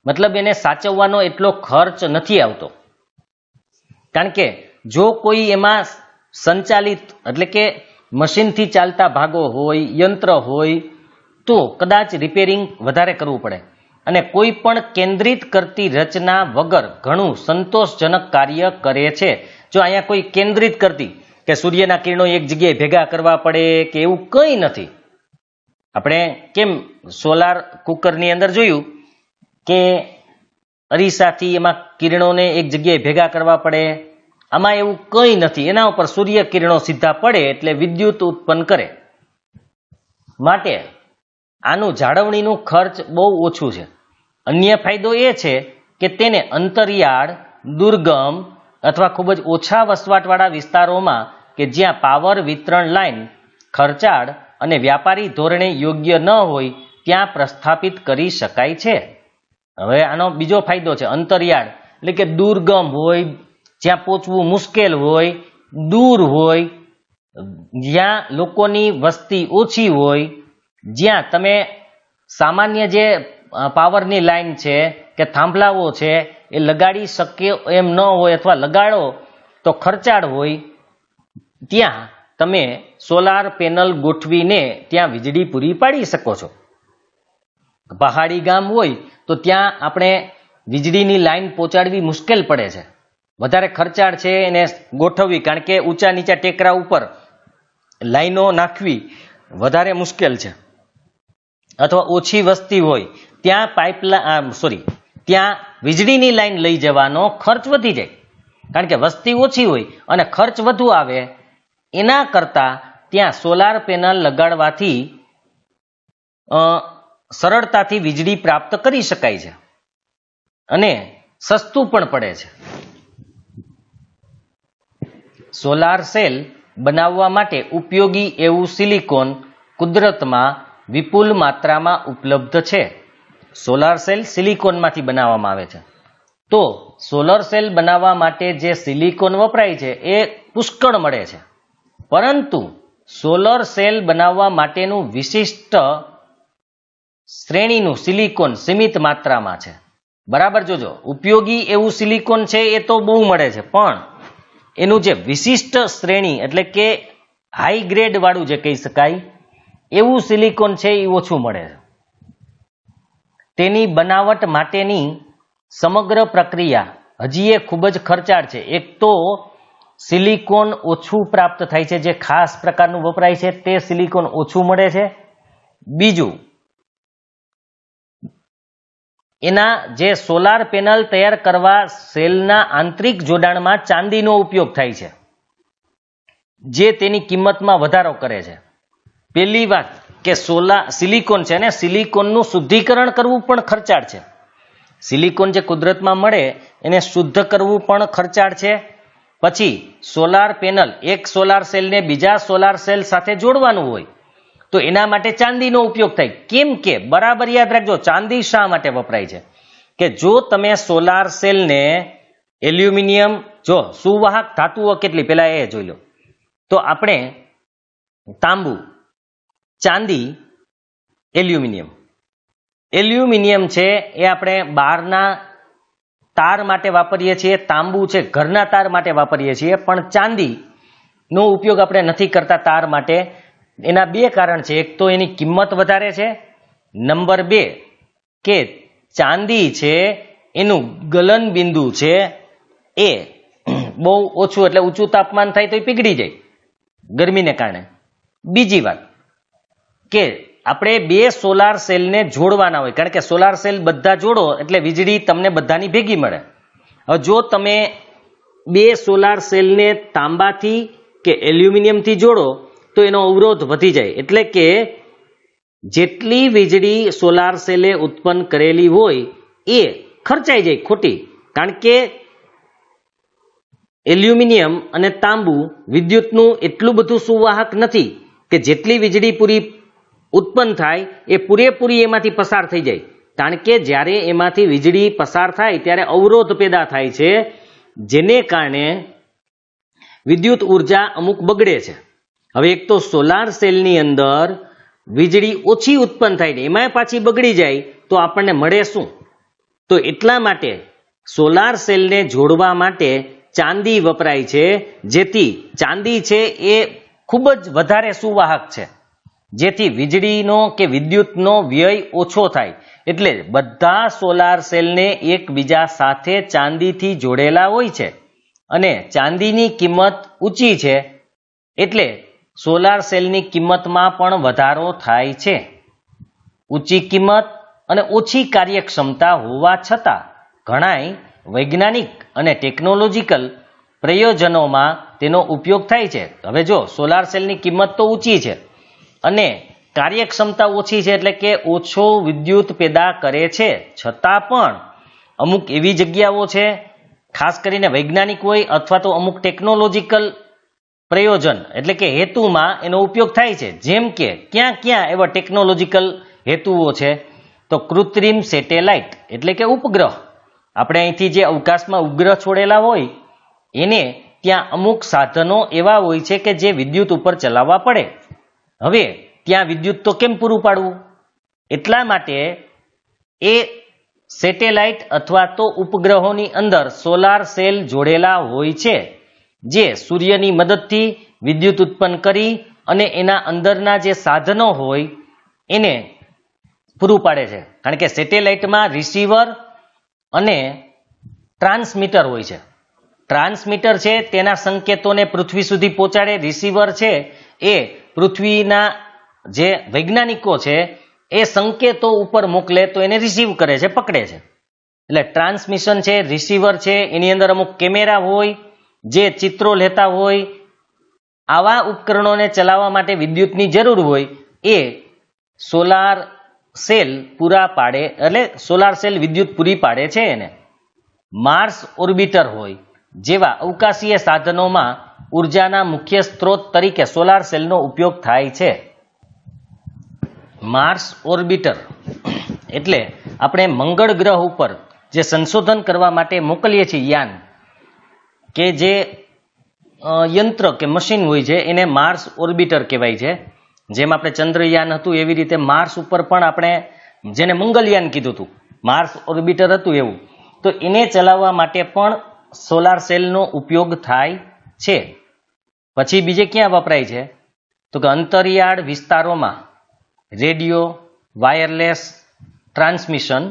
મતલબ એને સાચવવાનો એટલો ખર્ચ નથી આવતો. કારણ કે જો કોઈ એમાં સંચાલિત એટલે કે મશીનથી ચાલતા ભાગો હોય, યંત્ર હોય, તો કદાચ રિપેરિંગ વધારે કરવું પડે. અને કોઈ પણ કેન્દ્રિત કરતી રચના વગર ઘણું સંતોષજનક કાર્ય કરે છે. જો અહીંયા કોઈ કેન્દ્રિત કરતી કે સૂર્યના કિરણો એક જગ્યાએ ભેગા કરવા પડે કે એવું કંઈ નથી. આપણે કેમ સોલાર કુકરની અંદર જોયું કે અરીસાથી એમાં કિરણોને એક જગ્યાએ ભેગા કરવા પડે, આમાં એવું કંઈ નથી. એના ઉપર સૂર્ય કિરણો સીધા પડે એટલે વિદ્યુત ઉત્પન્ન કરે. માટે આનું જાળવણીનું ખર્ચ બહુ ઓછું છે. અન્ય ફાયદો એ છે કે તેને અંતરિયાળ, દુર્ગમ અથવા ખૂબ જ ઓછા વસવાટવાળા વિસ્તારોમાં કે જ્યાં પાવર વિતરણ લાઇન ખર્ચાળ અને વ્યાપારી ધોરણે યોગ્ય ન હોય ત્યાં પ્રસ્થાપિત કરી શકાય છે. હવે આનો બીજો ફાયદો છે અંતરિયાળ, એટલે કે દુર્ગમ હોય, જ્યાં પહોંચવું મુશ્કેલ હોય, દૂર હોય, જ્યાં લોકોની વસ્તી ઓછી હોય, જ્યાં તમે સામાન્ય જે પાવરની લાઈન છે કે થાંભલાઓ છે એ લગાડી શકે એમ ન હોય અથવા લગાડો તો ખર્ચાળ હોય, ત્યાં તમે સોલાર પેનલ ગોઠવીને ત્યાં વીજળી પૂરી પાડી શકો છો. પહાડી ગામ હોય તો ત્યાં આપણે વીજળીની લાઈન પહોંચાડવી મુશ્કેલ પડે છે, વધારે ખર્ચાળ છે એને ગોઠવવી, કારણ કે ઊંચા નીચા ટેકરા ઉપર લાઈનો નાખવી વધારે મુશ્કેલ છે. અથવા ઓછી વસ્તી હોય ત્યાં ત્યાં વીજળીની લાઈન લઈ જવાનો ખર્ચ વધી જાય, કારણ કે વસ્તી ઓછી હોય અને ખર્ચ વધુ આવે. એના કરતા ત્યાં સોલાર પેનલ લગાડવાથી સરળતાથી વીજળી પ્રાપ્ત કરી શકાય છે અને સસ્તું પણ પડે છે. સોલાર સેલ બનાવવા માટે ઉપયોગી એવું સિલિકોન કુદરતમાં વિપુલ માત્રામાં ઉપલબ્ધ છે. સોલાર સેલ સિલિકોનમાંથી બનાવવામાં આવે છે. તો સોલાર સેલ બનાવવા માટે જે સિલિકોન વપરાય છે એ પુષ્કળ મળે છે, પરંતુ સોલાર સેલ બનાવવા માટેનું વિશિષ્ટ શ્રેણીનું સિલિકોન સીમિત માત્રામાં છે. બરાબર જોજો, ઉપયોગી એવું સિલિકોન છે એ તો બહુ મળે છે, પણ એનું જે વિશિષ્ટ શ્રેણી એટલે કે હાઈ ગ્રેડ વાળું જે કહી શકાય એવું સિલિકોન છે એ ઓછું મળે છે. તેની બનાવટ માટેની સમગ્ર પ્રક્રિયા હજી એ ખૂબ જ ખર્ચાળ છે. એક તો સિલિકોન ઓછું પ્રાપ્ત થાય છે, જે ખાસ પ્રકારનું વપરાય છે તે સિલિકોન ઓછું મળે છે. બીજું, એના જે સોલાર પેનલ તૈયાર કરવા સેલના આંતરિક જોડાણમાં ચાંદીનો ઉપયોગ થાય છે, જે તેની કિંમતમાં વધારો કરે છે. પહેલી વાત કે સિલિકોન છે ને, સિલિકોનનું શુદ્ધિકરણ કરવું પણ ખર્ચાળ છે. સિલિકોન જે કુદરતમાં મળે એને શુદ્ધ કરવું પણ ખર્ચાળ છે. પછી સોલાર પેનલ એક સોલાર સેલને બીજા સોલાર સેલ સાથે જોડવાનું હોય તો એના માટે ચાંદીનો ઉપયોગ થાય. કેમ કે બરાબર યાદ રાખજો, ચાંદી શા માટે વપરાય છે કે જો તમે સોલાર સેલને એલ્યુમિનિયમ, જો સુવાહક ધાતુઓ કેટલી પહેલા એ જોઈ લો, તો આપણે તાંબુ, ચાંદી, એલ્યુમિનિયમ છે એ આપણે બહારના તાર માટે વાપરીએ છીએ, તાંબુ છે ઘરના તાર માટે વાપરીએ છીએ, પણ ચાંદીનો ઉપયોગ આપણે નથી કરતા તાર માટે. એના બે કારણ છે. એક તો એની કિંમત વધારે છે, નંબર 2 કે ચાંદી છે એનું ગલન બિંદુ છે એ બહુ ઓછું, એટલે ઊંચું તાપમાન થાય તો એ પીગળી જાય ગરમીને કારણે. બીજી વાત કે આપણે બે સોલાર સેલને જોડવાના હોય, કારણ કે સોલાર સેલ બધા જોડો એટલે વીજળી તમને બધાની ભેગી મળે. હવે જો તમે બે સોલાર સેલને તાંબાથી કે એલ્યુમિનિયમથી જોડો તો એનો અવરોધ વધી જાય, એટલે કે જેટલી વીજળી સોલાર સેલે ઉત્પન્ન કરેલી હોય એ ખર્ચાઈ જાય ખોટી, કારણ કે એલ્યુમિનિયમ અને તાંબુ વિદ્યુતનું એટલું બધું સુવાહક નથી કે જેટલી વીજળી પૂરી ઉત્પન્ન થાય એ પૂરેપૂરી એમાંથી પસાર થઈ જાય, કારણ કે જ્યારે એમાંથી વીજળી પસાર થાય ત્યારે અવરોધ પેદા થાય છે, જેને કારણે વિદ્યુત ઉર્જા અમુક બગડે છે. હવે એક તો સોલાર સેલની અંદર વીજળી ઓછી ઉત્પન્ન થાય ને એમાંય પાછી બગડી જાય તો આપણને મળે શું? તો એટલા માટે સોલાર સેલને જોડવા માટે ચાંદી વપરાય છે, જેથી ચાંદી છે એ ખૂબ જ વધારે સુવાહક છે, જેથી વીજળીનો કે વિદ્યુતનો વ્યય ઓછો થાય. એટલે બધા સોલાર સેલને એકબીજા સાથે ચાંદીથી જોડેલા હોય છે અને ચાંદીની કિંમત ઊંચી છે, એટલે સોલાર સેલની કિંમતમાં પણ વધારો થાય છે. ઊંચી કિંમત અને ઓછી કાર્યક્ષમતા હોવા છતાં ઘણાય વૈજ્ઞાનિક અને ટેકનોલોજીકલ પ્રયોજનોમાં તેનો ઉપયોગ થાય છે. હવે જો સોલાર સેલની કિંમત તો ઊંચી છે અને કાર્યક્ષમતા ઓછી છે, એટલે કે ઓછો વિદ્યુત પેદા કરે છે, છતાં પણ અમુક એવી જગ્યાઓ છે, ખાસ કરીને વૈજ્ઞાનિક હોય અથવા તો અમુક ટેકનોલોજીકલ પ્રયોજન એટલે કે હેતુમાં એનો ઉપયોગ થાય છે. જેમ કે ક્યાં એવા ટેકનોલોજીકલ હેતુઓ છે, તો કૃત્રિમ સેટેલાઇટ એટલે કે ઉપગ્રહ, આપણે અહીંથી જે અવકાશમાં ઉપગ્રહ છોડેલા હોય એને ત્યાં અમુક સાધનો એવા હોય છે કે જે વિદ્યુત ઉપર ચલાવવા પડે. હવે ત્યાં વિદ્યુત તો કેમ પૂરું પાડવું? એટલા માટે એ સેટેલાઇટ અથવા તો ઉપગ્રહોની અંદર સોલાર સેલ જોડેલા હોય છે, જે સૂર્યની મદદથી વિદ્યુત ઉત્પન્ન કરી અને એના અંદરના જે સાધનો હોય એને પૂરું પાડે છે. કારણ કે સેટેલાઇટમાં રિસીવર અને ટ્રાન્સમીટર હોય છે. ટ્રાન્સમીટર છે તેના સંકેતોને પૃથ્વી સુધી પહોંચાડે, રિસીવર છે એ પૃથ્વીના જે વૈજ્ઞાનિકો છે એ સંકેતો ઉપર મોકલે તો એને રિસીવ કરે છે, પકડે છે. એટલે ટ્રાન્સમિશન છે, રિસીવર છે, એની અંદર અમુક કેમેરા હોય જે ચિત્રો લેતા હોય. આવા ઉપકરણોને ચલાવવા માટે વિદ્યુતની જરૂર હોય એ સોલાર સેલ પૂરા પાડે, એટલે સોલાર સેલ વિદ્યુત પૂરી પાડે છે એને. માર્સ ઓર્બિટર હોય જેવા અવકાશીય સાધનોમાં ઉર્જાના મુખ્ય સ્ત્રોત તરીકે સોલાર સેલનો ઉપયોગ થાય છે. માર્સ ઓર્બિટર એટલે આપણે મંગળ ગ્રહ ઉપર જે સંશોધન કરવા માટે મોકલીએ છીએ યાન, કે જે યંત્ર કે મશીન હોય છે એને માર્સ ઓર્બિટર કહેવાય છે. જેમ આપણે ચંદ્રયાન હતું એવી રીતે માર્સ ઉપર પણ આપણે જેને મંગલયાન કીધું હતું, માર્સ ઓર્બિટર હતું એવું, તો એને ચલાવવા માટે પણ સોલાર સેલનો ઉપયોગ થાય છે. પછી બીજે ક્યાં વપરાય છે? તો કે અંતરિયાળ વિસ્તારોમાં radio, wireless transmission,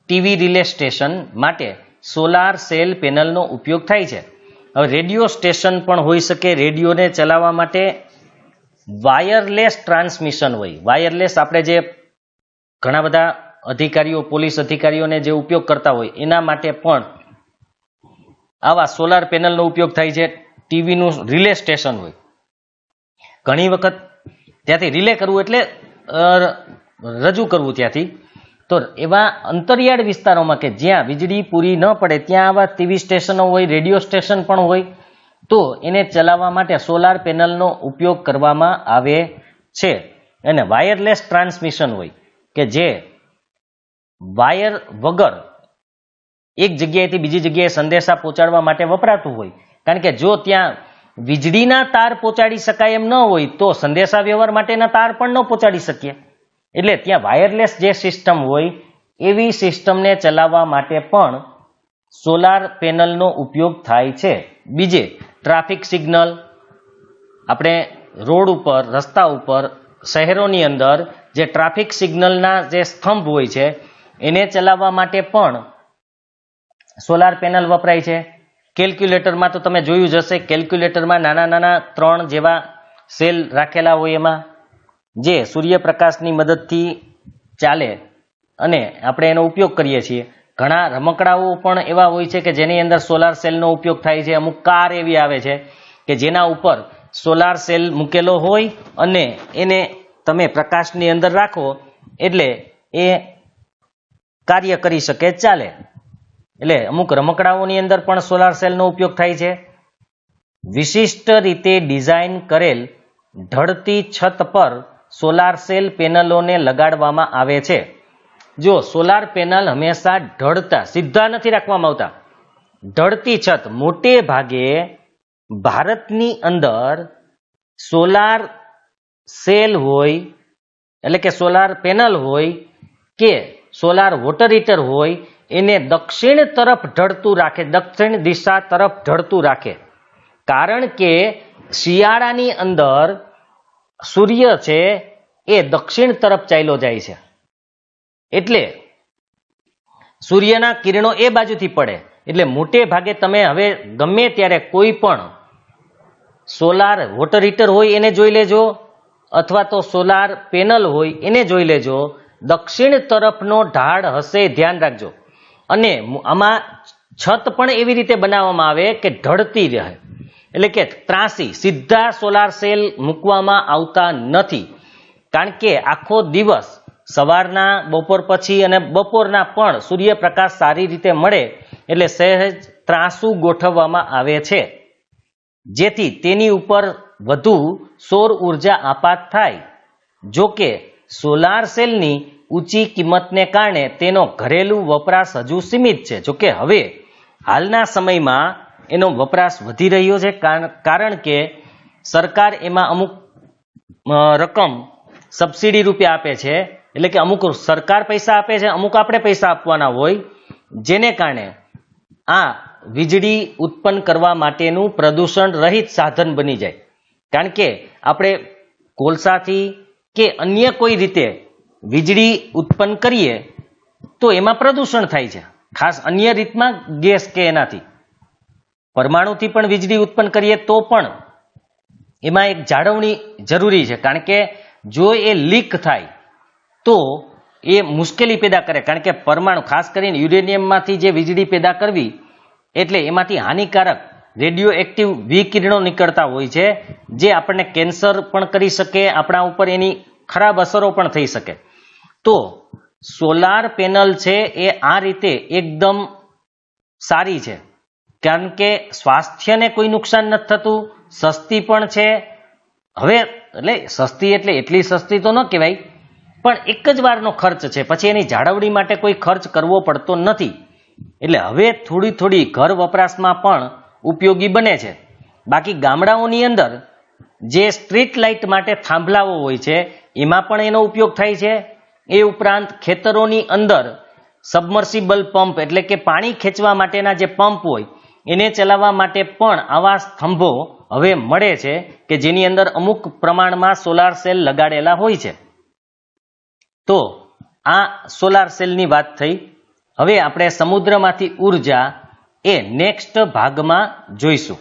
TV relay station માટે સોલાર સેલ પેનલનો ઉપયોગ થાય છે. હવે રેડિયો સ્ટેશન પણ હોઈ શકે, રેડિયોને ચલાવવા માટે વાયરલેસ ટ્રાન્સમિશન હોય. વાયરલેસ આપણે જે ઘણા બધા અધિકારીઓ, પોલીસ અધિકારીઓને જે ઉપયોગ કરતા હોય એના માટે પણ આવા સોલાર પેનલનો ઉપયોગ થાય છે. ટીવીનું રિલે સ્ટેશન હોય, ઘણી વખત ત્યાંથી રિલે કરવું એટલે રજૂ કરવું ત્યાંથી. તો એવા અંતરિયાળ વિસ્તારોમાં કે જ્યાં વીજળી પૂરી ન પડે ત્યાં આવા ટીવી સ્ટેશનો હોય, રેડિયો સ્ટેશન પણ હોય, તો એને ચલાવવા માટે સોલાર પેનલનો ઉપયોગ કરવામાં આવે છે. અને વાયરલેસ ટ્રાન્સમિશન હોય કે જે વાયર વગર એક જગ્યાએથી બીજી જગ્યાએ સંદેશા પહોંચાડવા માટે વપરાતું હોય. કારણ કે જો ત્યાં વીજળીના તાર પહોંચાડી શકાય એમ ન હોય તો સંદેશા વ્યવહાર માટેના તાર પણ ન પહોંચાડી શકીએ. એટલે ત્યાં વાયરલેસ જે સિસ્ટમ હોય એવી સિસ્ટમને ચલાવવા માટે પણ સોલાર પેનલનો ઉપયોગ થાય છે. બીજે ટ્રાફિક સિગ્નલ, આપણે રોડ ઉપર, રસ્તા ઉપર, શહેરોની અંદર જે ટ્રાફિક સિગ્નલના જે સ્તંભ હોય છે એને ચલાવવા માટે પણ સોલાર પેનલ વપરાય છે. કેલ્ક્યુલેટરમાં તો તમે જોયું જ હશે, કેલ્ક્યુલેટરમાં નાના નાના 3 જેવા સેલ રાખેલા હોય, એમાં જે સૂર્યપ્રકાશની મદદથી ચાલે અને આપણે એનો ઉપયોગ કરીએ છીએ. ઘણા રમકડાઓ પણ એવા હોય છે કે જેની અંદર સોલાર સેલનો ઉપયોગ થાય છે. અમુક કાર એવી આવે છે કે જેના ઉપર સોલાર સેલ મૂકેલો હોય અને એને તમે પ્રકાશની અંદર રાખો એટલે એ કાર્ય કરી શકે, ચાલે. એટલે અમુક રમકડાઓની અંદર પણ સોલાર સેલનો ઉપયોગ થાય છે. વિશિષ્ટ રીતે ડિઝાઇન કરેલ ઢળતી છત પર સોલાર સેલ પેનલોને લગાડવામાં આવે છે. જો સોલાર પેનલ હંમેશા ઢળતા, સીધા નથી રાખવામાં આવતા, ઢળતી છત. મોટે ભાગે ભારતની અંદર સોલાર સેલ હોય, એટલે કે સોલાર પેનલ હોય કે સોલાર વોટર હીટર હોય એને દક્ષિણ તરફ ઢળતું રાખે, દક્ષિણ દિશા તરફ ઢળતું રાખે. કારણ કે શિયાળાની અંદર સૂર્ય છે એ દક્ષિણ તરફ ચાલ્યો જાય છે, એટલે સૂર્યના કિરણો એ બાજુથી પડે. એટલે મોટે ભાગે તમે હવે ગમે ત્યારે કોઈ પણ સોલાર વોટર હીટર હોય એને જોઈ લેજો, અથવા તો સોલાર પેનલ હોય એને જોઈ લેજો, દક્ષિણ તરફનો ઢાળ હશે, ધ્યાન રાખજો. અને આમાં છત પણ એવી રીતે બનાવવામાં આવે કે ઢળતી રહે, એટલે કે ત્રાસી. સીધા સોલાર સેલ મૂકવામાં આવતા નથી, કારણ કે આખો દિવસ સવારના, બપોર પછી અને બપોરના પણ સૂર્યપ્રકાશ સારી રીતે મળે એટલે સહેજ ત્રાસું ગોઠવવામાં આવે છે, જેથી તેની ઉપર વધુ સૌર ઉર્જા આપાત થાય. જો કે સોલાર સેલની ઊંચી કિંમતને કારણે તેનો ઘરેલું વપરાશ હજુ સીમિત છે. જો કે હવે હાલના સમયમાં એનો વપરાશ વધી રહ્યો છે, કારણ કે સરકાર એમાં અમુક રકમ સબસિડી રૂપે આપે છે. એટલે કે અમુક સરકાર પૈસા આપે છે, અમુક આપણે પૈસા આપવાના હોય, જેને કારણે આ વીજળી ઉત્પન્ન કરવા માટેનું પ્રદૂષણ રહિત સાધન બની જાય. કારણ કે આપણે કોલસાથી કે અન્ય કોઈ રીતે વીજળી ઉત્પન્ન કરીએ તો એમાં પ્રદૂષણ થાય છે. ખાસ અન્ય રીતમાં ગેસ કે એનાથી, પરમાણુથી પણ વીજળી ઉત્પન્ન કરીએ તો પણ એમાં એક જાળવણી જરૂરી છે. કારણ કે જો એ લીક થાય તો એ મુશ્કેલી પેદા કરે, કારણ કે પરમાણુ ખાસ કરીને યુરેનિયમમાંથી જે વીજળી પેદા કરવી એટલે એમાંથી હાનિકારક રેડિયો એક્ટિવ વિકિરણો નીકળતા હોય છે, જે આપણને કેન્સર પણ કરી શકે, આપણા ઉપર એની ખરાબ અસરો પણ થઈ શકે. તો સોલાર પેનલ છે એ આ રીતે એકદમ સારી છે, કારણ કે સ્વાસ્થ્યને કોઈ નુકસાન નથી થતું, સસ્તી પણ છે. હવે એટલે સસ્તી એટલે એટલી સસ્તી તો ન કહેવાય, પણ એક જ વારનો ખર્ચ છે, પછી એની જાળવણી માટે કોઈ ખર્ચ કરવો પડતો નથી. એટલે હવે થોડી થોડી ઘર વપરાશમાં પણ ઉપયોગી બને છે. બાકી ગામડાઓની અંદર જે સ્ટ્રીટ લાઇટ માટે થાંભલાઓ હોય છે એમાં પણ એનો ઉપયોગ થાય છે. એ ઉપરાંત ખેતરોની અંદર સબમર્સિબલ પંપ એટલે કે પાણી ખેંચવા માટેના જે પંપ હોય એને ચલાવવા માટે પણ આવા સ્તંભો હવે મળે છે કે જેની અંદર અમુક પ્રમાણમાં સોલાર સેલ લગાડેલા હોય છે. તો આ સોલાર સેલની વાત થઈ. હવે આપણે સમુદ્રમાંથી ઉર્જા એ નેક્સ્ટ ભાગમાં જોઈશું.